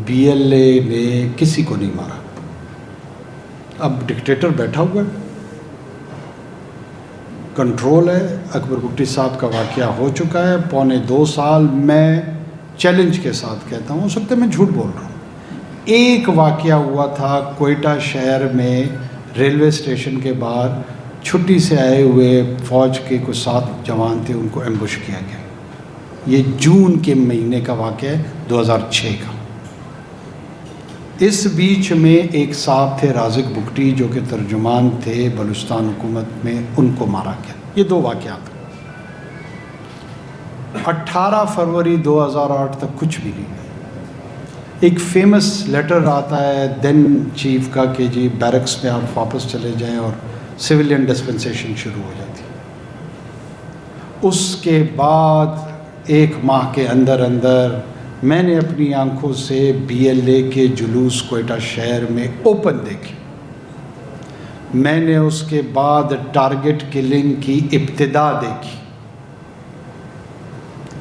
BLA نے کسی کو نہیں مارا۔ اب ڈکٹیٹر بیٹھا ہوا ہے، کنٹرول ہے، اکبر بگٹی صاحب کا واقعہ ہو چکا ہے، 1.25 سال۔ میں چیلنج کے ساتھ کہتا ہوں، ہو سکتا ہے میں جھوٹ بول رہا ہوں، ایک واقعہ ہوا تھا کوئٹہ شہر میں، ریلوے اسٹیشن کے باہر چھٹی سے آئے ہوئے فوج کے کچھ 7 جوان تھے، ان کو ایمبوش کیا گیا۔ یہ جون کے مہینے کا واقعہ ہے، 2006 کا۔ اس بیچ میں ایک صاحب تھے رازق بگٹی جو کہ ترجمان تھے بلوچستان حکومت میں، ان کو مارا گیا۔ یہ 2 واقعات۔ 18 فروری 2008 تک کچھ بھی نہیں۔ ایک فیمس لیٹر آتا ہے دین چیف کا کہ جی بیرکس میں آپ واپس چلے جائیں، اور سویلین ڈسپنسیشن شروع ہو جاتی۔ اس کے بعد 1 ماہ کے اندر میں نے اپنی آنکھوں سے BLA کے جلوس کوئٹہ شہر میں اوپن دیکھے۔ میں نے اس کے بعد ٹارگٹ کلنگ کی ابتدا دیکھی۔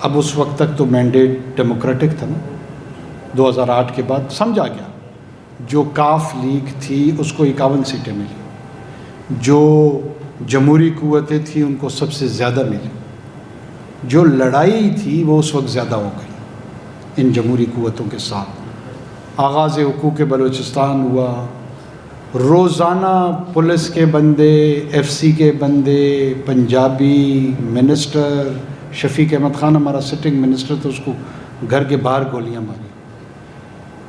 اب اس وقت تک تو مینڈیٹ ڈیموکریٹک تھا نا، 2008 کے بعد سمجھا گیا، جو کاف لیگ تھی اس کو 51 سیٹیں ملی، جو جمہوری قوتیں تھیں ان کو سب سے زیادہ ملی، جو لڑائی تھی وہ اس وقت زیادہ ہو گئی ان جمہوری قوتوں کے ساتھ۔ آغاز حقوق بلوچستان ہوا، روزانہ پولیس کے بندے، FC کے بندے، پنجابی منسٹر شفیق احمد خان ہمارا سٹنگ منسٹر تھا، اس کو گھر کے باہر گولیاں ماری۔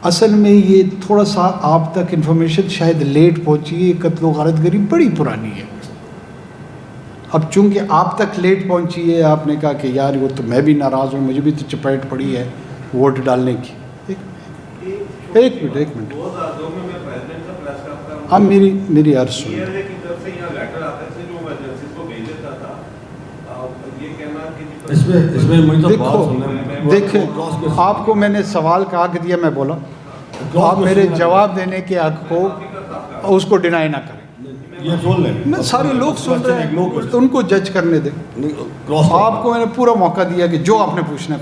اصل میں یہ تھوڑا سا آپ تک انفارمیشن شاید لیٹ پہنچی ہے، قتل و غارت گری بڑی پرانی ہے۔ اب چونکہ آپ تک لیٹ پہنچی ہے، آپ نے کہا کہ یار وہ تو میں بھی ناراض ہوں، مجھے بھی تو چپیٹ پڑی ہے ووٹ ڈالنے کی۔ ایک منٹ آپ میری عرض سنیں۔ دیکھیں آپ کو میں نے سوال کا حق دیا، میں بولا، آپ میرے جواب دینے کے حق کو اس کو ڈینائی نہ کریں۔ میں سارے لوگ سن رہے ہیں، ان کو جج کرنے دیں۔ آپ کو میں نے پورا موقع دیا کہ جو آپ نے پوچھنا ہے۔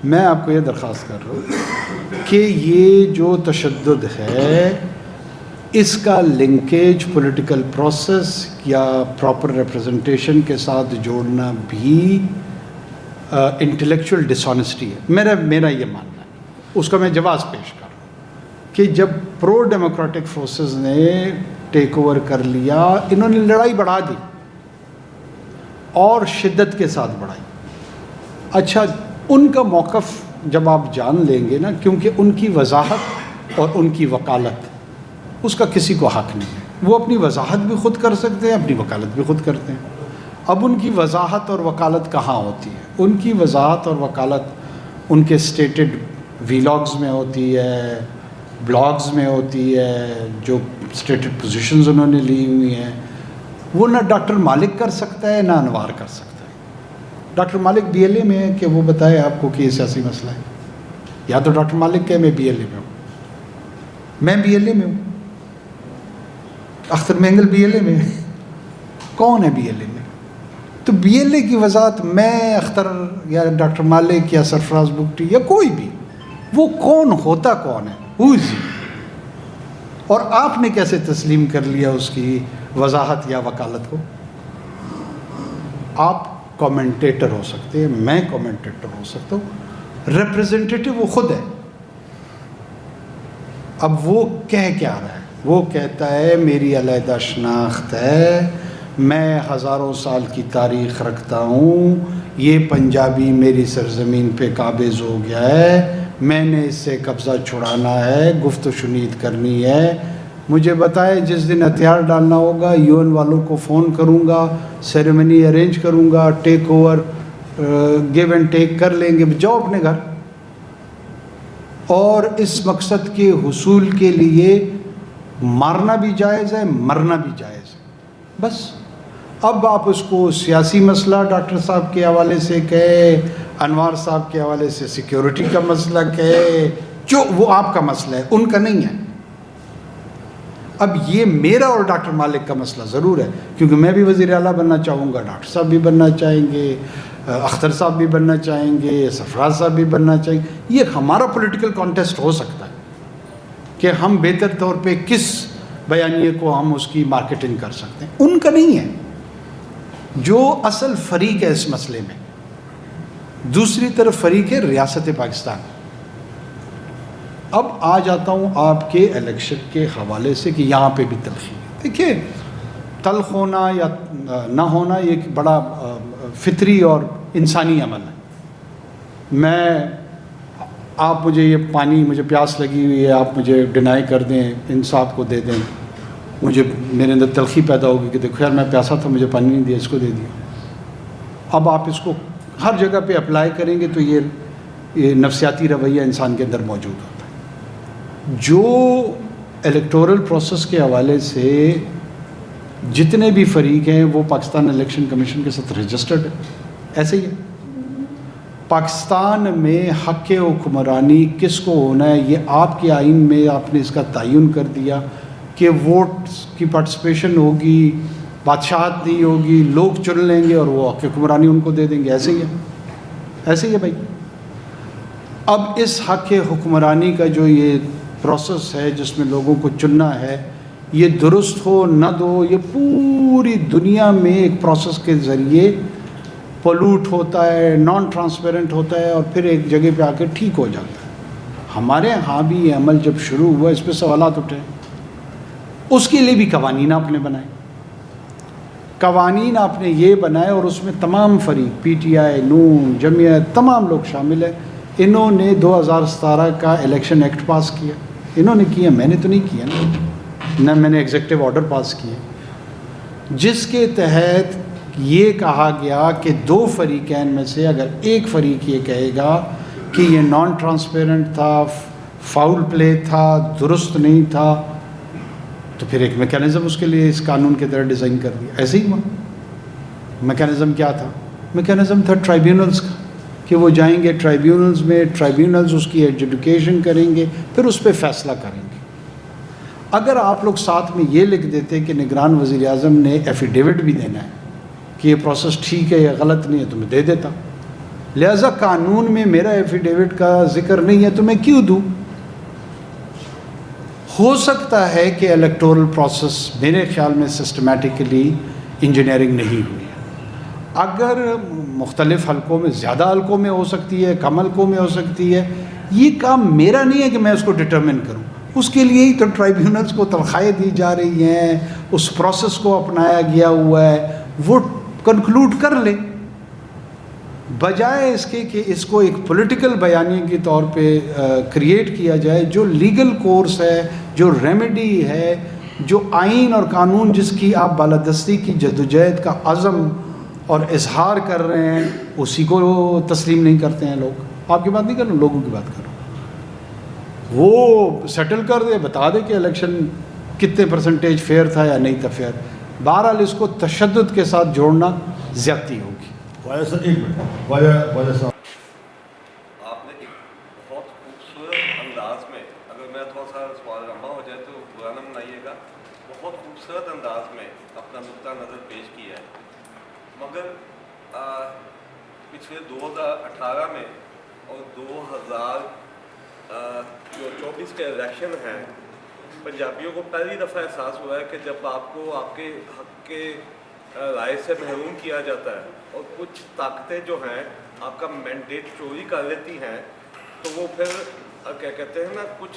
میں آپ کو یہ درخواست کر رہا ہوں کہ یہ جو تشدد ہے اس کا لنکیج پولیٹیکل پروسیس یا پراپر ریپرزنٹیشن کے ساتھ جوڑنا بھی انٹلیکچوئل ڈس آنیسٹی ہے۔ میرا یہ ماننا ہے، اس کا میں جواز پیش کر رہا ہوں کہ جب پرو ڈیموکریٹک فورسز نے ٹیک اوور کر لیا، انہوں نے لڑائی بڑھا دی اور شدت کے ساتھ بڑھائی۔ اچھا، ان کا موقف جب آپ جان لیں گے نا، کیونکہ ان کی وضاحت اور ان کی وکالت اس کا کسی کو حق نہیں ہے۔ وہ اپنی وضاحت بھی خود کر سکتے ہیں، اپنی وکالت بھی خود کرتے ہیں۔ اب ان کی وضاحت اور وکالت کہاں ہوتی ہے؟ ان کی وضاحت اور وکالت ان کے اسٹیٹڈ ویلاگز میں ہوتی ہے، بلاگز میں ہوتی ہے، جو اسٹیٹڈ پوزیشنز انہوں نے لی ہوئی ہیں، وہ نہ ڈاکٹر مالک کر سکتا ہے نہ انوار کر سکتا ہے۔ Doctor Malik B L A میں ہے کہ وہ بتائے آپ کو کہ یہ سیاسی مسئلہ ہے، یا تو ڈاکٹر مالک کہ میں بی ایل اے میں ہوں، میں بی ایل اے میں ہوں، Akhtar Mengal B L A میں، کون ہے بی ایل اے میں؟ تو بی ایل اے کی وضاحت میں، اختر یا ڈاکٹر مالک یا سرفراز بگٹی یا کوئی بھی، وہ کون ہوتا کون ہے، who is he؟ اور آپ نے کیسے تسلیم کر لیا اس کی وضاحت یا وکالت کو؟ آپ کومنٹیٹر ہو سکتے ہیں، میں کومنٹیٹر ہو سکتا ہوں، ریپریزنٹیٹو وہ خود ہے۔ اب وہ کہہ کیا رہا ہے؟ وہ کہتا ہے میری علیحدہ شناخت ہے، میں ہزاروں سال کی تاریخ رکھتا ہوں، یہ پنجابی میری سرزمین پہ قابض ہو گیا ہے، میں نے اس سے قبضہ چھڑانا ہے، گفت و شنید کرنی ہے، مجھے بتائے جس دن ہتھیار ڈالنا ہوگا یو این والوں کو فون کروں گا، سیریمنی ارینج کروں گا، take over give and take کر لیں گے، جاؤ اپنے گھر۔ اور اس مقصد کے حصول کے لیے مارنا بھی جائز ہے، مرنا بھی جائز ہے، بس۔ اب آپ اس کو سیاسی مسئلہ ڈاکٹر صاحب کے حوالے سے کہے، انوار صاحب کے حوالے سے سیکیورٹی کا مسئلہ کہے، جو وہ آپ کا مسئلہ ہے، ان کا نہیں ہے۔ اب یہ میرا اور ڈاکٹر مالک کا مسئلہ ضرور ہے، کیونکہ میں بھی وزیر اعلیٰ بننا چاہوں گا، ڈاکٹر صاحب بھی بننا چاہیں گے، اختر صاحب بھی بننا چاہیں گے، سرفراز صاحب بھی بننا چاہیں گے۔ یہ ہمارا پولیٹیکل کانٹیسٹ ہو سکتا ہے کہ ہم بہتر طور پہ کس بیانیے کو ہم اس کی مارکیٹنگ کر سکتے ہیں، ان کا نہیں ہے۔ جو اصل فریق ہے اس مسئلے میں، دوسری طرف فریق ہے ریاست پاکستان۔ اب آ جاتا ہوں آپ کے الیکشن کے حوالے سے کہ یہاں پہ بھی تلخی ہے۔ دیکھیے، تلخ ہونا یا نہ ہونا یہ ایک بڑا فطری اور انسانی عمل ہے۔ آپ مجھے یہ پانی، مجھے پیاس لگی ہوئی ہے، آپ مجھے ڈینائی کر دیں، انصاف کو دے دیں، مجھے میرے اندر تلخی پیدا ہوگی کہ دیکھو یار میں پیاسا تھا، مجھے پانی نہیں دیا، اس کو دے دیا۔ اب آپ اس کو ہر جگہ پہ اپلائی کریں گے تو یہ نفسیاتی رویہ انسان کے اندر موجود ہوتا ہے۔ جو الیکٹورل پروسیس کے حوالے سے جتنے بھی فریق ہیں وہ پاکستان الیکشن کمیشن کے ساتھ رجسٹرڈ ہے، ایسے ہی ہے۔ پاکستان میں حق حکمرانی کس کو ہونا ہے، یہ آپ کے آئین میں آپ نے اس کا تعین کر دیا کہ ووٹ کی پارٹیسپیشن ہوگی، بادشاہت نہیں ہوگی، لوگ چن لیں گے اور وہ حق حکمرانی ان کو دے دیں گے، ایسے ہی ہے، ایسے ہی ہے بھائی۔ اب اس حق حکمرانی کا جو یہ پروسیس ہے جس میں لوگوں کو چننا ہے، یہ درست ہو نہ دو، یہ پوری دنیا میں ایک پروسیس کے ذریعے پولوٹ ہوتا ہے، نان ٹرانسپیرنٹ ہوتا ہے، اور پھر ایک جگہ پہ آ کے ٹھیک ہو جاتا ہے۔ ہمارے ہاں بھی یہ عمل جب شروع ہوا اس پہ سوالات اٹھے، اس کے لیے بھی قوانین آپ نے بنائے، قوانین آپ نے یہ بنائے اور اس میں تمام فریق، پی ٹی آئی، نون، جمعیت، تمام لوگ شامل ہیں۔ انہوں نے 2017 کا الیکشن ایکٹ پاس کیا، انہوں نے کیا، میں نے تو نہیں کیا نہ میں نے ایگزیکٹو آرڈر پاس کیے، جس کے تحت یہ کہا گیا کہ دو فریقین میں سے اگر ایک فریق یہ کہے گا کہ یہ نان ٹرانسپیرنٹ تھا، فاؤل پلے تھا، درست نہیں تھا، تو پھر ایک میکینزم اس کے لیے اس قانون کے تحت ڈیزائن کر دیا۔ ایسے ہی ہوا۔ میکینزم کیا تھا؟ میکینزم تھا ٹرائیبیونلز کا، کہ وہ جائیں گے ٹرائیبیونلز میں، ٹرائیبیونلز اس کی ایڈجوڈیکیشن کریں گے، پھر اس پہ فیصلہ کریں گے۔ اگر آپ لوگ ساتھ میں یہ لکھ دیتے کہ نگران وزیر اعظم نے ایفیڈیوٹ بھی دینا ہے کہ یہ پروسیس ٹھیک ہے یا غلط نہیں ہے، تو میں دے دیتا۔ لہٰذا قانون میں میرا ایفیڈیوٹ کا ذکر نہیں ہے تو میں کیوں دوں؟ ہو سکتا ہے کہ الیکٹورل پروسیس میرے خیال میں سسٹمیٹکلی انجینئرنگ نہیں ہوئی ہے۔ اگر مختلف حلقوں میں، زیادہ حلقوں میں ہو سکتی ہے، کم حلقوں میں ہو سکتی ہے، یہ کام میرا نہیں ہے کہ میں اس کو ڈٹرمن کروں۔ اس کے لیے ہی تو ٹرائیبیونلز کو تنخواہیں دی جا رہی ہیں، اس پروسیس کو اپنایا گیا ہوا ہے، وہ کنکلوڈ کر لے، بجائے اس کے کہ اس کو ایک پولیٹیکل بیانیے کے طور پہ کریٹ کیا جائے۔ جو لیگل کورس ہے، جو ریمیڈی ہے، جو آئین اور قانون جس کی آپ بالادستی کی جدوجہد کا عزم اور اظہار کر رہے ہیں، اسی کو تسلیم نہیں کرتے ہیں لوگ۔ آپ کی بات نہیں کر رہا ہوں، لوگوں کی بات کر رہا ہوں۔ وہ سیٹل کر دے، بتا دے کہ الیکشن کتنے پرسنٹیج فیئر تھا یا نہیں تھا فیئر، بہرحال اس کو تشدد کے ساتھ جوڑنا زیادتی ہوگی. واجد صاحب ایک منٹ، واجد صاحب آپ نے ایک بہت خوبصورت انداز میں، اگر میں تھوڑا سا سوال لمبا ہو جائے تو برا نہ منائیے گا، بہت خوبصورت انداز میں اپنا نقطہ نظر پیش کیا ہے. مگر پچھلے 2018 میں اور 2024 کے الیکشن ہیں، پنجابیوں کو پہلی دفعہ احساس ہوا ہے کہ جب آپ کو آپ کے حق کے رائے سے محروم کیا جاتا ہے اور کچھ طاقتیں جو ہیں آپ کا مینڈیٹ چوری کر لیتی ہیں، تو وہ پھر کیا کہتے ہیں نا، کچھ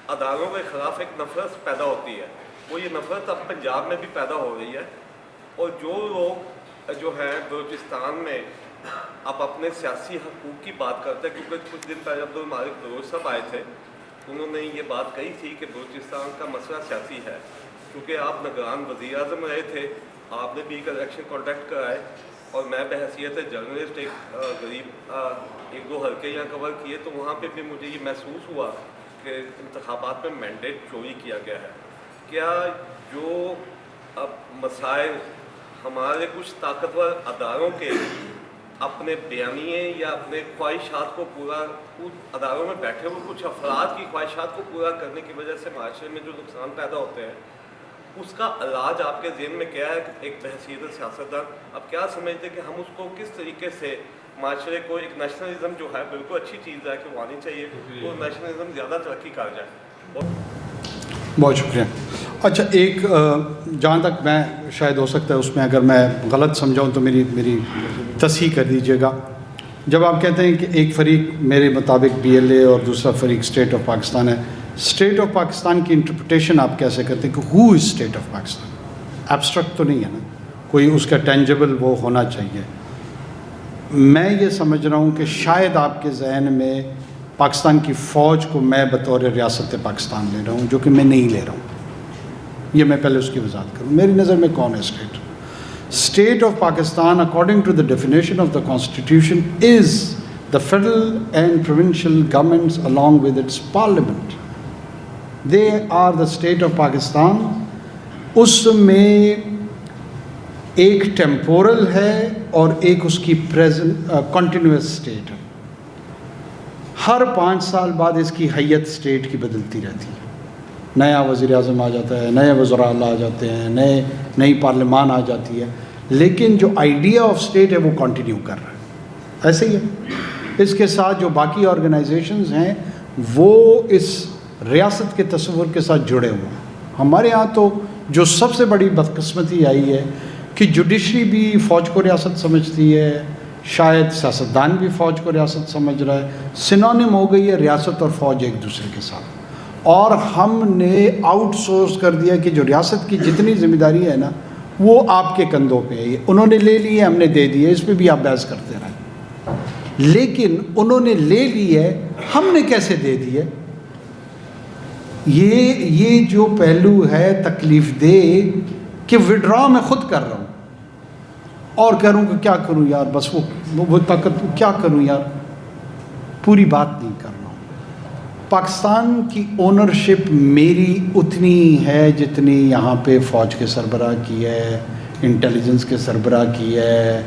اداروں کے خلاف ایک نفرت پیدا ہوتی ہے. وہ یہ نفرت اب پنجاب میں بھی پیدا ہو رہی ہے. اور جو لوگ جو ہیں بلوچستان میں اب اپنے سیاسی حقوق کی بات کرتے ہیں، کیونکہ کچھ دن پہلے عبدالمالک بلوچ صاحب آئے تھے، انہوں نے یہ بات کہی تھی کہ بلوچستان کا مسئلہ سیاسی ہے. کیونکہ آپ نگران وزیر اعظم رہے تھے، آپ نے بھی ایک الیکشن کانٹیکٹ کرائے، اور میں بحیثیت جرنلسٹ ایک غریب ایک دو حلقے یہاں کور کیے، تو وہاں پہ بھی مجھے یہ محسوس ہوا کہ انتخابات میں مینڈیٹ چوری کیا گیا ہے. کیا جو اب مسائل ہمارے کچھ طاقتور اداروں کے اپنے بیانیے یا اپنے خواہشات کو پورا، اداروں میں بیٹھے ہوئے کچھ افراد کی خواہشات کو پورا کرنے کی وجہ سے معاشرے میں جو نقصان پیدا ہوتے ہیں، اس کا علاج آپ کے ذہن میں کیا ہے؟ ایک بحیثیت سیاستدان اب کیا سمجھتے کہ ہم اس کو کس طریقے سے معاشرے کو، ایک نیشنلزم جو ہے بالکل اچھی چیز ہے کہ وہ آنی چاہیے، وہ نیشنلزم زیادہ ترقی کر جائے. بہت شکریہ. اچھا، ایک جہاں تک میں شاید ہو سکتا ہے اس میں اگر میں غلط سمجھاؤں تو میری تصحیح کر دیجیے گا. جب آپ کہتے ہیں کہ ایک فریق میرے مطابق BLA اور دوسرا فریق اسٹیٹ آف پاکستان ہے، اسٹیٹ آف پاکستان کی انٹرپریٹیشن آپ کیسے کرتے ہیں کہ ہو از اسٹیٹ آف پاکستان؟ ایبسٹریکٹ تو نہیں ہے نا، کوئی اس کا ٹینجبل وہ ہونا چاہیے. میں یہ سمجھ رہا ہوں کہ شاید آپ کے ذہن میں پاکستان کی فوج کو میں بطور ریاست پاکستان لے رہا ہوں، جو کہ میں نہیں لے رہا ہوں. یہ میں پہلے اس کی وضاحت کروں. میری نظر میں کون ہے state? State of Pakistan according to the definition of the constitution is the federal and provincial governments along with its parliament. They are the state of Pakistan. اس میں ایک ٹیمپورل ہے اور ایک اس کی پریزنٹ کنٹینیوس اسٹیٹ ہے. ہر 5 سال بعد اس کی حیت اسٹیٹ کی بدلتی رہتی ہے. نیا وزیر اعظم آ جاتا ہے، نئے وزراء اعلیٰ آ جاتے ہیں، نئی پارلیمان آ جاتی ہے، لیکن جو آئیڈیا آف اسٹیٹ ہے وہ کنٹینیو کر رہا ہے. ایسے ہی ہے. اس کے ساتھ جو باقی آرگنائزیشنز ہیں وہ اس ریاست کے تصور کے ساتھ جڑے ہوئے ہیں. ہمارے ہاں تو جو سب سے بڑی بدقسمتی آئی ہے کہ جوڈیشری بھی فوج کو ریاست سمجھتی ہے، شاید سیاستدان بھی فوج کو ریاست سمجھ رہا ہے. سنونیم ہو گئی ہے ریاست اور فوج ایک دوسرے کے ساتھ، اور ہم نے آؤٹ سورس کر دیا کہ جو ریاست کی جتنی ذمہ داری ہے نا وہ آپ کے کندھوں پہ ہے. انہوں نے لے لی ہے، ہم نے دے دی ہے. اس پہ بھی آپ بحث کرتے رہیں، لیکن انہوں نے لے لی ہے، ہم نے کیسے دے دی ہے؟ یہ جو پہلو ہے تکلیف دہ کہ وڈرا میں خود کر رہا ہوں اور کہہ رہا ہوں کہ کیا کروں یار، بس وہ طاقت کیا کروں یار، پوری بات نہیں کر رہا ہوں. پاکستان کی اونرشپ میری اتنی ہے جتنی یہاں پہ فوج کے سربراہ کی ہے، انٹیلیجنس کے سربراہ کی ہے،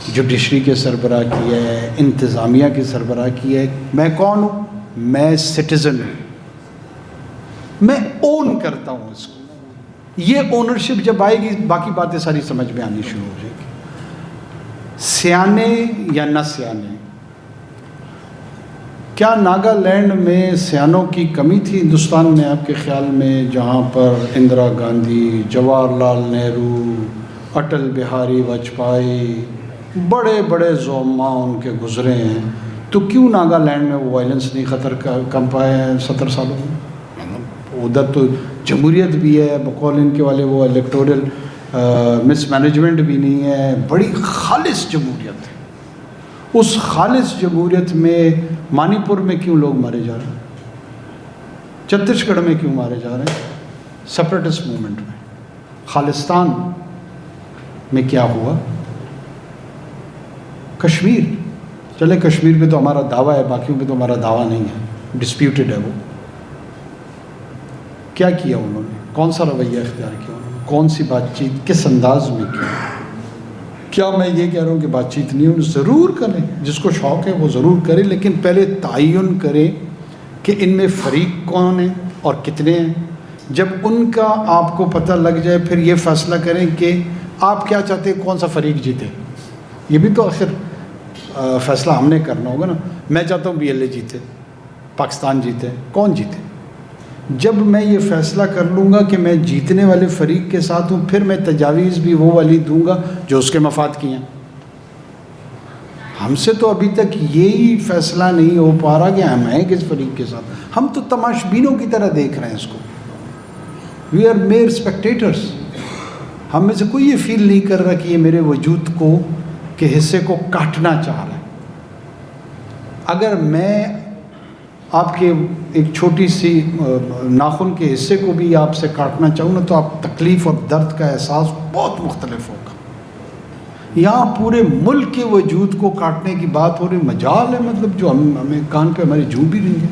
جوڈیشری کے سربراہ کی ہے، انتظامیہ کے سربراہ کی ہے. میں کون ہوں؟ میں سٹیزن ہوں. میں اون کرتا ہوں اس کو. یہ اونرشپ جب آئے گی باقی باتیں ساری سمجھ میں آنی شروع ہو جائے گی. سیانے یا نہ سیانے، کیا ناگالینڈ میں سیانوں کی کمی تھی ہندوستان میں آپ کے خیال میں، جہاں پر اندرا گاندھی، جواہر لال نہرو، اٹل بہاری واجپئی، بڑے بڑے زعماء ان کے گزرے ہیں، تو کیوں ناگالینڈ میں وہ وائلنس نہیں خطر کم پائے ہیں 70 سالوں میں؟ ادھر تو جمہوریت بھی ہے بقول ان کے والے، وہ الیکٹورل مس مینجمنٹ بھی نہیں ہے، بڑی خالص جمہوریت ہے. اس خالص جمہوریت میں مانی پور میں کیوں لوگ مارے جا رہے ہیں؟ چھتیس گڑھ میں کیوں مارے جا رہے ہیں؟ سپریٹسٹ موومنٹ میں. خالستان میں کیا ہوا؟ کشمیر، چلے کشمیر پہ تو ہمارا دعویٰ ہے، باقیوں پہ تو ہمارا دعویٰ نہیں ہے، ڈسپیوٹڈ ہے. وہ کیا کیا انہوں نے؟ کون سا رویہ اختیار کیا انہوں نے؟ کون سی بات چیت کس انداز میں کی. کیا میں یہ کہہ رہا ہوں کہ بات چیت نہیں ہو؟ ضرور کریں، جس کو شوق ہے وہ ضرور کرے، لیکن پہلے تعین کریں کہ ان میں فریق کون ہیں اور کتنے ہیں. جب ان کا آپ کو پتہ لگ جائے پھر یہ فیصلہ کریں کہ آپ کیا چاہتے ہیں، کون سا فریق جیتے. یہ بھی تو آخر فیصلہ ہم نے کرنا ہوگا نا. میں چاہتا ہوں BLA جیتے، پاکستان جیتے، کون جیتے. جب میں یہ فیصلہ کر لوں گا کہ میں جیتنے والے فریق کے ساتھ ہوں، پھر میں تجاویز بھی وہ والی دوں گا جو اس کے مفاد کی ہیں. ہم سے تو ابھی تک یہی فیصلہ نہیں ہو پا رہا کہ ہم ہیں کس فریق کے ساتھ. ہم تو تماشبینوں کی طرح دیکھ رہے ہیں اس کو. We are mere spectators. ہم میں سے کوئی یہ فیل نہیں کر رہا کہ یہ میرے وجود کو کے حصے کو کاٹنا چاہ رہا ہے. اگر میں آپ کے ایک چھوٹی سی ناخن کے حصے کو بھی آپ سے کاٹنا چاہوں نا تو آپ تکلیف اور درد کا احساس بہت مختلف ہوگا. یہاں پورے ملک کے وجود کو کاٹنے کی بات ہو رہی، مجال ہے مطلب جو ہمیں کان پہ ہماری جوں بھی رہیں گے.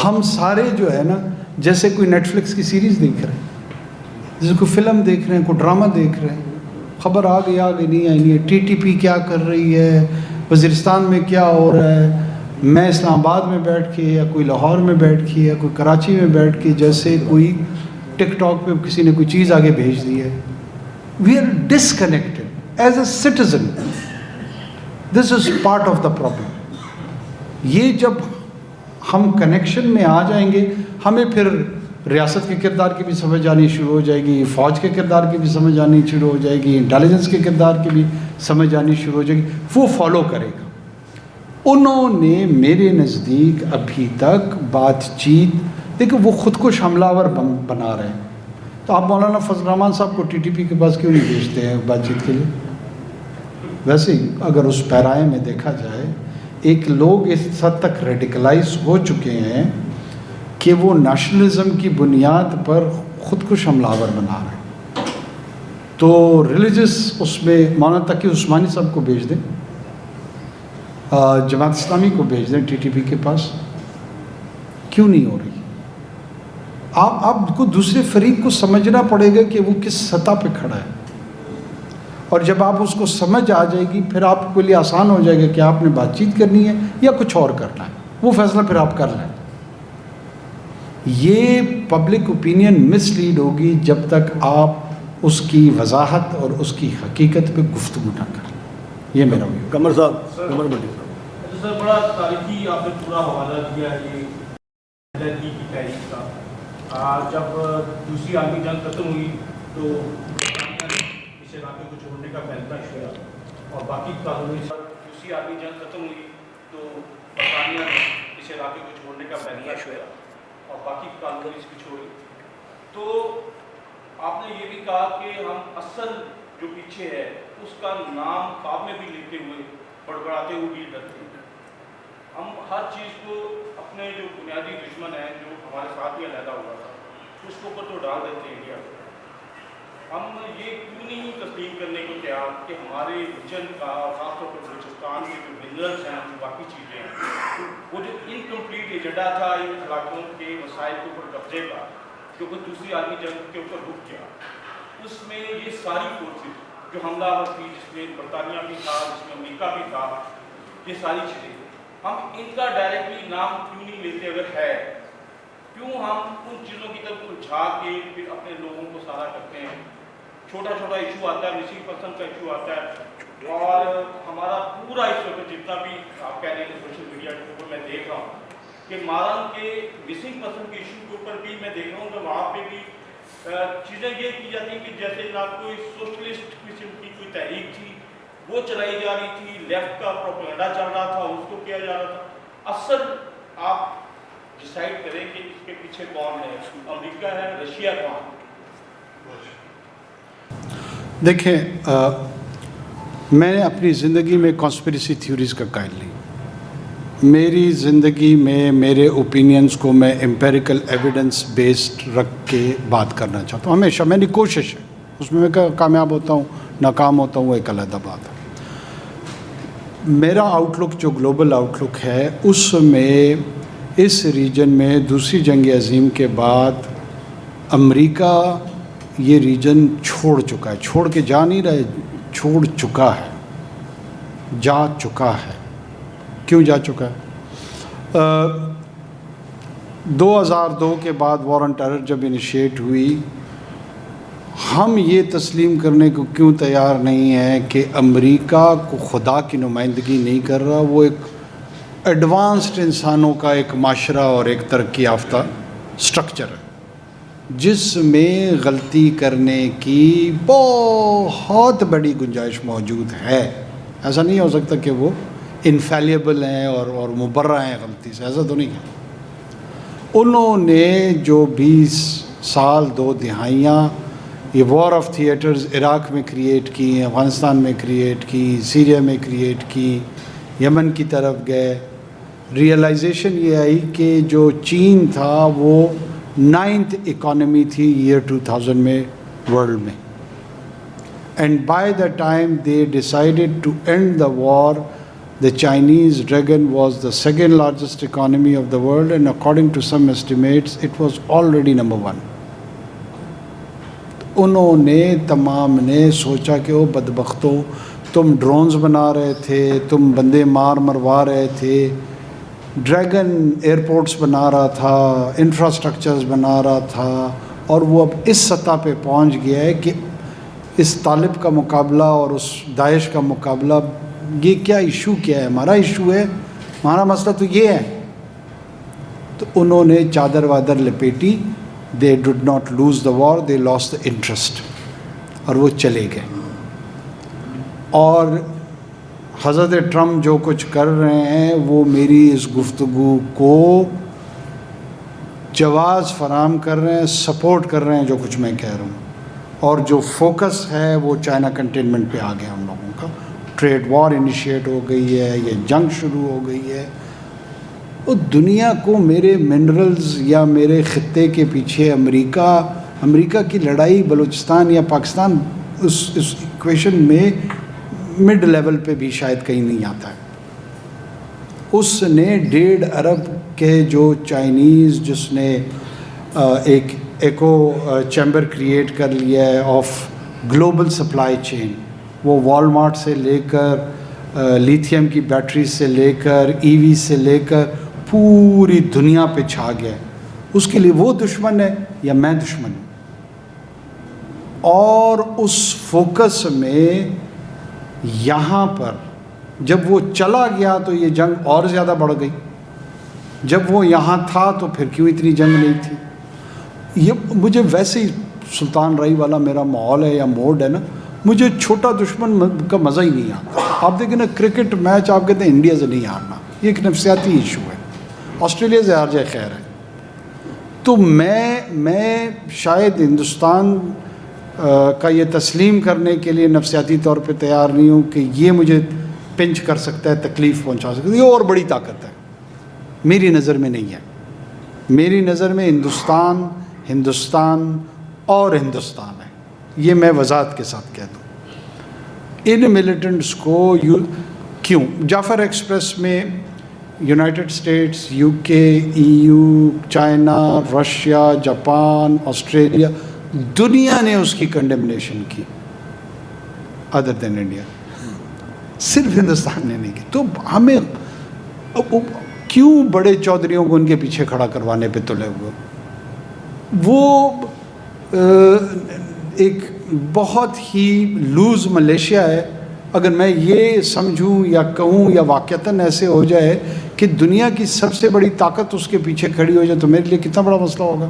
ہم سارے جو ہے نا جیسے کوئی نیٹ فلکس کی سیریز دیکھ رہے ہیں، جیسے کوئی فلم دیکھ رہے ہیں، کوئی ڈرامہ دیکھ رہے ہیں. خبر آگے نہیں آئی ہے، TTP کیا کر رہی ہے، وزیرستان میں کیا ہو رہا ہے. میں اسلام آباد میں بیٹھ کے یا کوئی لاہور میں بیٹھ کے یا کوئی کراچی میں بیٹھ کے جیسے کوئی ٹک ٹاک پہ کسی نے کوئی چیز آگے بھیج دی ہے. We are disconnected as a citizen. This is part of the problem. یہ جب ہم کنیکشن میں آ جائیں گے ہمیں پھر ریاست کے کردار کی بھی سمجھ آنی شروع ہو جائے گی، فوج کے کردار کی بھی سمجھ آنی شروع ہو جائے گی، انٹیلیجنس کے کردار کی بھی سمجھ آنی شروع ہو جائے گی. وہ فالو کرے گا. انہوں نے میرے نزدیک ابھی تک بات چیت دیکھو وہ خود کو حملہ آور بنا رہے ہیں. تو آپ مولانا فضل الرحمان صاحب کو TTP کے پاس کیوں نہیں بھیجتے ہیں بات چیت کے لیے؟ ویسے ہی اگر اس پیرائے میں دیکھا جائے ایک لوگ اس حد تک ریڈیکلائز ہو چکے ہیں کہ وہ نیشنلزم کی بنیاد پر خود کو حملہ آور بنا رہے ہیں. تو ریلیجس اس میں مولانا تقی عثمانی صاحب کو بھیج دیں، جماعت اسلامی کو بھیج دیں TTP کے پاس. کیوں نہیں ہو رہی؟ آپ کو دوسرے فریق کو سمجھنا پڑے گا کہ وہ کس سطح پہ کھڑا ہے. اور جب آپ اس کو سمجھ آ جائے گی پھر آپ کے لیے آسان ہو جائے گا کہ آپ نے بات چیت کرنی ہے یا کچھ اور کرنا ہے. وہ فیصلہ پھر آپ کر لیں. یہ پبلک اوپینین مس لیڈ ہوگی جب تک آپ اس کی وضاحت اور اس کی حقیقت پہ گفتگو نہ کریں. یہ میرا ویو. قمر صاحب، قمر بھٹی صاحب. سر بڑا تاریخی آپ نے پورا حوالہ دیا یہ کی تحریک کا. جب دوسری عالمی جنگ ختم ہوئی تو اس علاقے کو چھوڑنے کا فیصلہ کیا اور باقی قانونی دوسری عالمی جنگ ختم ہوئی تو برطانیہ نے اس علاقے کو چھوڑنے کا فیصلہ کیا اور باقی قانونی اس کی چھوڑی. تو آپ نے یہ بھی کہا کہ ہم اصل جو پیچھے ہے اس کا نام خواب میں بھی لیتے ہوئے بڑبڑاتے ہوئے بھی ڈرتے ہیں. ہم ہر چیز کو اپنے جو بنیادی دشمن ہے جو ہمارے ساتھ ہی علیحدہ ہوا تھا اس کے اوپر تو ڈال دیتے ہیں انڈیا کو. ہم یہ کیوں نہیں تسلیم کرنے کو تیار کہ ہمارے ریجن کا خاص طور پر بلوچستان کے جو منرلس ہیں جو باقی چیزیں ہیں وہ جو انکمپلیٹ ایجنڈا تھا ان علاقوں کے وسائل کے اوپر قبضے کا جو کہ دوسری عالمی جنگ کے اوپر رک گیا، اس میں یہ ساری فورسز جو حملہ آور تھی جس میں برطانیہ بھی تھا جس میں امریکہ بھی تھا، یہ ساری چیزیں ہم ان کا ڈائریکٹلی نام کیوں نہیں لیتے؟ اگر ہے کیوں ہم ان چیزوں کی طرف الجھا کے پھر اپنے لوگوں کو سارا کرتے ہیں؟ چھوٹا چھوٹا ایشو آتا ہے، مسنگ پرسن کا ایشو آتا ہے اور ہمارا پورا اس وقت جتنا بھی آپ کہہ رہے ہیں سوشل میڈیا کے اوپر میں دیکھ رہا ہوں کہ ماران کے مسنگ پرسن کے ایشو کے اوپر بھی میں دیکھ رہا ہوں کہ وہاں پہ بھی چیزیں یہ کی جاتی ہیں کہ جیسے آپ کوئی سوشلسٹ قسم کی کوئی تحریک تھی وہ چلائی جا رہی تھی، لیفٹ کا پروپیگنڈا چل رہا تھا اس کو کیا جا رہا تھا. اصل آپ ڈیسائیڈ کریں کہ اس کے پیچھے کون ہے، امریکہ ہے، رشیا کون؟ دیکھیں میں اپنی زندگی میں کانسپریسی تھیوریز کا قائل نہیں. میری زندگی میں میرے اوپینینز کو میں امپیریکل ایویڈنس بیسڈ رکھ کے بات کرنا چاہتا ہوں ہمیشہ. میری کوشش ہے، اس میں کامیاب ہوتا ہوں ناکام ہوتا ہوں وہ ایک علیحدہ بات ہے. میرا آؤٹ لک جو گلوبل آؤٹ لک ہے اس میں اس ریجن میں دوسری جنگ عظیم کے بعد امریکہ یہ ریجن چھوڑ چکا ہے, چھوڑ کے جا نہیں رہے, چھوڑ چکا ہے, جا چکا ہے. کیوں جا چکا ہے؟ 2002 کے بعد وار آن ٹیرر جب انیشیٹ ہوئی, ہم یہ تسلیم کرنے کو کیوں تیار نہیں ہیں کہ امریکہ کو خدا کی نمائندگی نہیں کر رہا, وہ ایک ایڈوانسڈ انسانوں کا ایک معاشرہ اور ایک ترقی یافتہ سٹرکچر ہے جس میں غلطی کرنے کی بہت بڑی گنجائش موجود ہے. ایسا نہیں ہو سکتا کہ وہ انفیلیبل ہیں اور مبرہ ہیں غلطی سے, ایسا تو نہیں ہے. انہوں نے جو 20 سال 2 دہائیاں یہ وار آف تھیٹرز عراق میں کریٹ کی, افغانستان میں کریٹ کی, سیریا میں کریٹ کی, یمن کی طرف گئے, ریئلائزیشن یہ آئی کہ جو چین تھا وہ 9th اکانومی تھی ایئر 2000 میں ورلڈ میں, and by the time they decided to end the war, the Chinese dragon was the second largest economy of the world, and according to some estimates it was already number 1. انہوں نے تمام نے سوچا کہ وہ بدبختوں, تم drones بنا رہے تھے, تم بندے مروا رہے تھے, ڈریگن ایئرپورٹس بنا رہا تھا, انفراسٹرکچرز بنا رہا تھا, اور وہ اب اس سطح پہ پہنچ گیا ہے کہ اس طالب کا مقابلہ اور اس داعش کا مقابلہ, یہ کیا ایشو کیا ہے؟ ہمارا ایشو ہے, ہمارا مسئلہ تو یہ ہے. تو انہوں نے چادر whether لپیٹی, they did not lose the war, they lost the interest, اور وہ چلے گئے. اور حضرت ٹرمپ جو کچھ کر رہے ہیں وہ میری اس گفتگو کو جواز فراہم کر رہے ہیں, سپورٹ کر رہے ہیں جو کچھ میں کہہ رہا ہوں. اور جو فوکس ہے وہ چائنا کنٹینمنٹ پہ آ گیا ہم لوگوں کا, ٹریڈ وار انیشیٹ ہو گئی ہے, یہ جنگ شروع ہو گئی ہے. وہ دنیا کو میرے منرلز یا میرے خطے کے پیچھے امریکہ کی لڑائی بلوچستان یا پاکستان اس ایکویشن میں مڈ لیول پہ بھی شاید کہیں نہیں آتا ہے. اس نے 1.5 ارب کے جو چائنیز, جس نے ایک ایکو چیمبر کریٹ کر لیا ہے آف گلوبل سپلائی چین, وہ والمارٹ سے لے کر لیتھیم کی بیٹری سے لے کر ای وی سے لے کر پوری دنیا پہ چھا گیا ہے. اس کے لیے وہ دشمن ہے یا میں دشمن ہوں؟ اور اس فوکس میں یہاں پر جب وہ چلا گیا تو یہ جنگ اور زیادہ بڑھ گئی. جب وہ یہاں تھا تو پھر کیوں اتنی جنگ نہیں تھی؟ یہ مجھے ویسے ہی سلطان رائی والا میرا ماحول ہے یا موڈ ہے نا, مجھے چھوٹا دشمن کا مزہ ہی نہیں آتا. آپ دیکھیں نا کرکٹ میچ, آپ کہتے ہیں انڈیا سے نہیں ہارنا, یہ ایک نفسیاتی ایشو ہے. آسٹریلیا سے ہار جائے خیر ہے. تو میں شاید ہندوستان کا یہ تسلیم کرنے کے لیے نفسیاتی طور پہ تیار نہیں ہوں کہ یہ مجھے پنچ کر سکتا ہے, تکلیف پہنچا سکتا ہے. یہ اور بڑی طاقت ہے, میری نظر میں نہیں ہے. میری نظر میں ہندوستان اور ہندوستان ہے. یہ میں وضاحت کے ساتھ کہہ دوں. ان ملیٹنٹس کو کیوں جعفر ایکسپریس میں یونائٹڈ اسٹیٹس, یو کے, E U, China, Russia, Japan, Australia, دنیا نے اس کی کنڈیمنیشن کی ادر دین انڈیا, صرف ہندوستان نے نہیں کی. تو ہمیں کیوں بڑے چودھریوں کو ان کے پیچھے کھڑا کروانے پہ تلے ہوئے؟ وہ ایک بہت ہی لوز ملیشیا ہے. اگر میں یہ سمجھوں یا کہوں یا واقعتاً ایسے ہو جائے کہ دنیا کی سب سے بڑی طاقت اس کے پیچھے کھڑی ہو جائے تو میرے لیے کتنا بڑا مسئلہ ہوگا.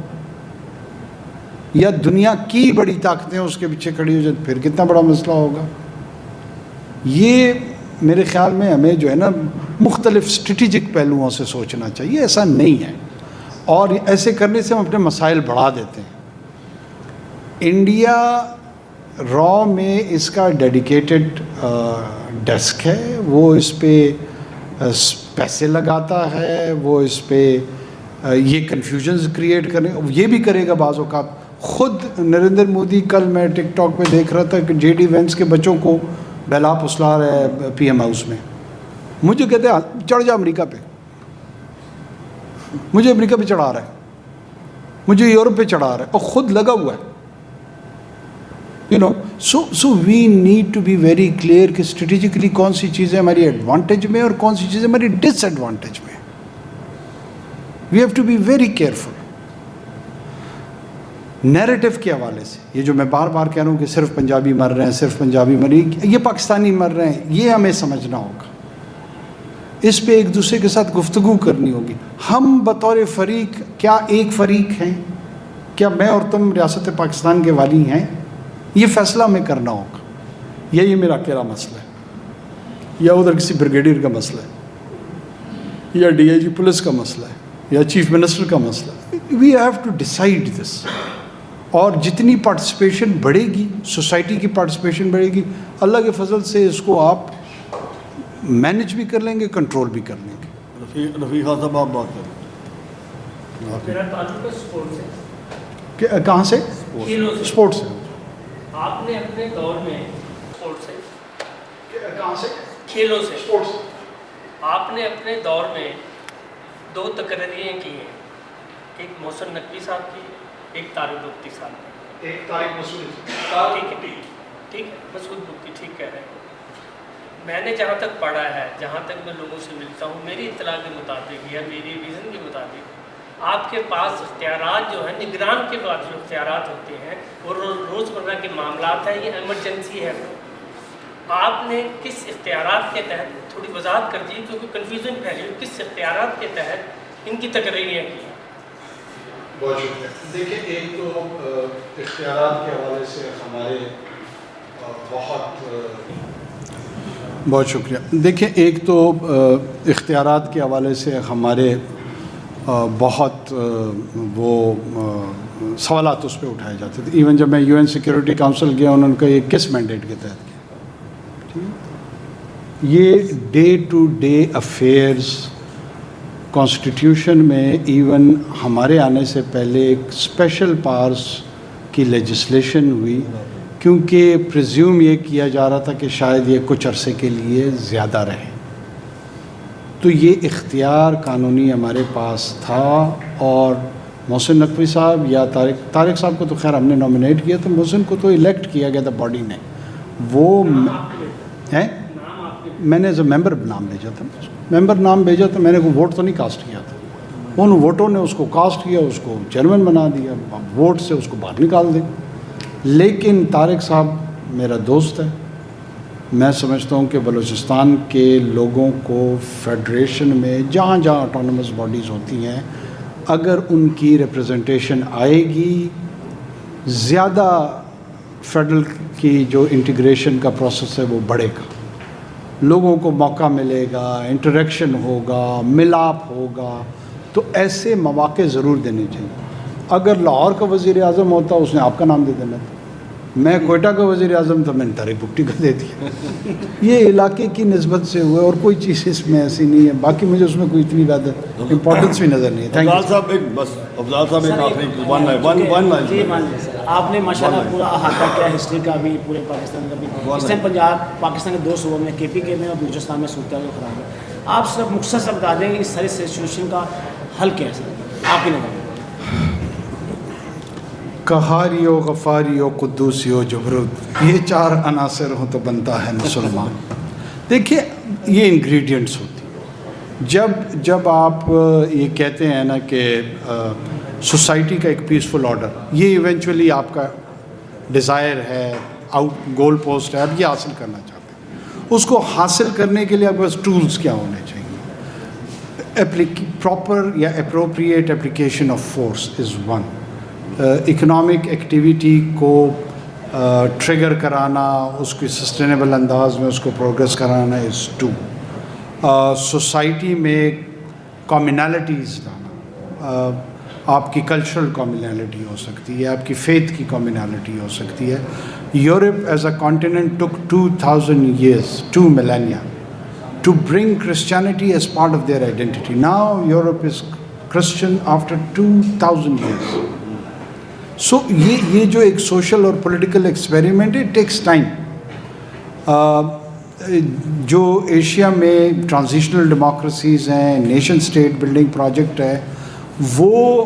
یا دنیا کی بڑی طاقتیں اس کے پیچھے کھڑی ہو جائے تو پھر کتنا بڑا مسئلہ ہوگا. یہ میرے خیال میں ہمیں جو ہے نا مختلف اسٹریٹجک پہلوؤں سے سوچنا چاہیے. ایسا نہیں ہے, اور ایسے کرنے سے ہم اپنے مسائل بڑھا دیتے ہیں. انڈیا را میں اس کا ڈیڈیکیٹڈ ڈیسک ہے, وہ اس پہ پیسے لگاتا ہے, وہ اس پہ یہ کنفیوژنز کریٹ کرنے, یہ بھی کرے گا بعض اوقات. خود نریندر مودی, کل میں ٹک ٹاک پہ دیکھ رہا تھا کہ جے ڈی وینس کے بچوں کو بہلا پھسلا رہا ہے پی ایم ہاؤس میں. مجھے کہتے ہیں چڑھ جا امریکہ پہ, مجھے امریکہ پہ چڑھا رہا ہے. مجھے یورپ پہ چڑھا رہا ہے اور خود لگا ہوا ہے. So we need to be very clear کہ اسٹریٹجکلی کون سی چیزیں ہماری ایڈوانٹیج میں اور کون سی چیزیں ہماری ڈس ایڈوانٹیج میں. We have to be very careful. Narrative کے حوالے سے یہ جو میں بار بار کہہ رہا ہوں کہ صرف پنجابی مر رہے ہیں، صرف پنجابی مری، یہ پاکستانی مر رہے ہیں، یہ ہمیں سمجھنا ہوگا. اس پہ ایک دوسرے کے ساتھ گفتگو کرنی ہوگی. ہم بطور فریق کیا ایک فریق ہیں؟ کیا میں اور تم ریاست پاکستان کے والی ہیں؟ یہ فیصلہ ہمیں کرنا ہوگا. یا یہ میرا اکیلا مسئلہ ہے، یا ادھر کسی بریگیڈیئر کا مسئلہ ہے، یا ڈی آئی جی پولیس کا مسئلہ ہے، یا چیف منسٹر کا مسئلہ ہے. We have to decide this. اور جتنی پارٹیسپیشن بڑھے گی، سوسائٹی کی پارٹیسپیشن بڑھے گی، اللہ کے فضل سے اس کو آپ مینج بھی کر لیں گے، کنٹرول بھی کر لیں گے. رفیقہ صاحب آپ بات کریں. میرا تعلق ہے اسپورٹ سے. کہاں سے؟ کھیلوں سے. اسپورٹ سے. آپ نے اپنے دور میں اسپورٹ سے. کہاں سے؟ کھیلوں سے. اسپورٹ سے. آپ نے اپنے دور میں 2 تقرریاں کی ہیں، ایک محسن نقوی صاحب کی، ایک طارق بگٹی صاحب کی. ایک طارق مسعود. ٹھیک ہے، مسعود بگٹی ٹھیک کہہ رہے ہیں. میں نے جہاں تک پڑھا ہے، جہاں تک میں لوگوں سے ملتا ہوں، میری اطلاع کے مطابق یا میری ویژن کے مطابق آپ کے پاس اختیارات جو ہیں، نگران کے بعد جو اختیارات ہوتے ہیں وہ روزمرہ کے معاملات ہیں، یہ ایمرجنسی ہے. آپ نے کس اختیارات کے تحت تھوڑی وضاحت کر دی کیونکہ کنفیوژن پھیلی، کس اختیارات کے تحت ان کی تقرریاں کی؟ بہت شکریہ. دیکھیں، ایک تو اختیارات کے حوالے سے ہمارے بہت شکریہ. دیکھیں، ایک تو اختیارات کے حوالے سے ہمارے بہت وہ سوالات اس پہ اٹھائے جاتے تھے. ایون جب میں UN سیکورٹی کاؤنسل گیا، انہوں نے کہا یہ کس مینڈیٹ کے تحت کیا. یہ day to day affairs constitution میں ایون ہمارے آنے سے پہلے ایک اسپیشل پاورز کی لیجسلیشن ہوئی، کیونکہ پریزیوم یہ کیا جا رہا تھا کہ شاید یہ کچھ عرصے کے لیے زیادہ رہے. تو یہ اختیار قانونی ہمارے پاس تھا. اور محسن نقوی صاحب یا طارق صاحب کو تو خیر ہم نے نامینیٹ کیا تھا، محسن کو تو الیکٹ کیا گیا تھا باڈی نے. وہ ہے میں نے ایز اے ممبر نام بھیجا تھا، ممبر نام بھیجا تھا، میں نے کوئی ووٹ تو نہیں کاسٹ کیا تھا. ان ووٹوں نے اس کو کاسٹ کیا، اس کو چیئرمین بنا دیا، ووٹ سے اس کو باہر نکال دیں. لیکن طارق صاحب میرا دوست ہے. میں سمجھتا ہوں کہ بلوچستان کے لوگوں کو فیڈریشن میں جہاں جہاں آٹونومس باڈیز ہوتی ہیں، اگر ان کی ریپرزنٹیشن آئے گی، زیادہ فیڈرل کی جو انٹیگریشن کا پروسیس ہے وہ بڑھے گا. لوگوں کو موقع ملے گا، انٹریکشن ہوگا، ملاپ ہوگا. تو ایسے مواقع ضرور دینے چاہیے. اگر لاہور کا وزیر اعظم ہوتا اس نے آپ کا نام دے دینا تھا. میں کوئٹہ کا وزیر اعظم تھا، میں نے طارق بگٹی کا دے دیا. یہ علاقے کی نسبت سے ہوئے اور کوئی چیز اس میں ایسی نہیں ہے. باقی مجھے اس میں کوئی اتنی زیادہ امپورٹنس بھی نظر نہیں ہے. افضال صاحب ایک بس افضال صاحب ایک آخری ون لائن. آپ نے ماشاءاللہ پورا احاطہ کیا ہسٹری کا بھی، پورے پاکستان کا بھی. اس ٹائم پاکستان کے 2 صوبوں میں KPK میں اور بلوچستان میں صورتحال خراب ہے. آپ صرف مختصر سے بتا دیں اس ساری سچویشن کا حل کیا ہے سر آپ کی نظر میں؟ قہاری و غفاری و قدوسی و جبروت، یہ 4 عناصر ہوں تو بنتا ہے مسلمان. دیکھیے، یہ انگریڈینٹس ہوتی ہیں. جب آپ یہ کہتے ہیں نا کہ سوسائٹی کا ایک پیسفل آرڈر، یہ ایونچولی آپ کا ڈیزائر ہے، گول پوسٹ ہے، آپ یہ حاصل کرنا چاہتے ہیں. اس کو حاصل کرنے کے لیے آپ کے پاس ٹولز کیا ہونے چاہیے؟ پراپر یا appropriate application of force is one. Economic activity کو ٹریگر کرانا، اس کی سسٹینیبل انداز میں اس کو پروگریس کرانا از 2. سوسائٹی میں کامنالٹیز لانا، آپ کی کلچرل کامنالٹی ہو سکتی ہے، آپ کی فیتھ کی کامنالٹی ہو سکتی ہے. Europe as a continent took 2000 years, 2 millennia to bring Christianity as part of their identity. Now Europe is Christian after 2000 years. سو یہ جو ایک سوشل اور پولیٹیکل ایکسپیریمنٹ ہے، اٹ ٹیکس ٹائم. جو ایشیا میں ٹرانزیشنل ڈیموکریسیز ہیں، نیشن اسٹیٹ بلڈنگ پروجیکٹ ہے، وہ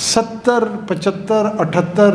70, 75, 78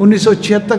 1976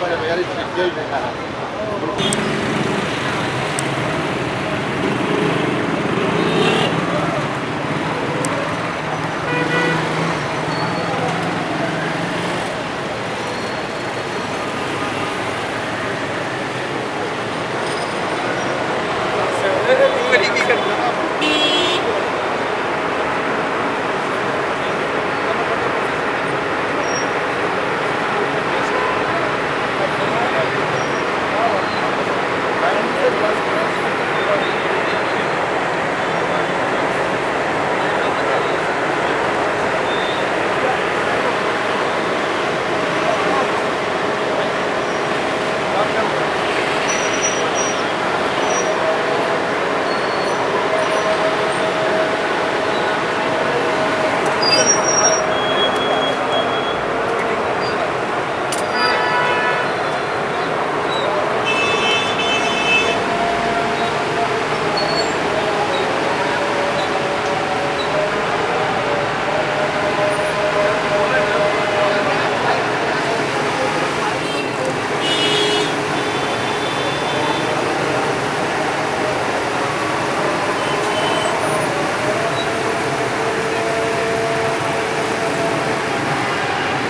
para ver el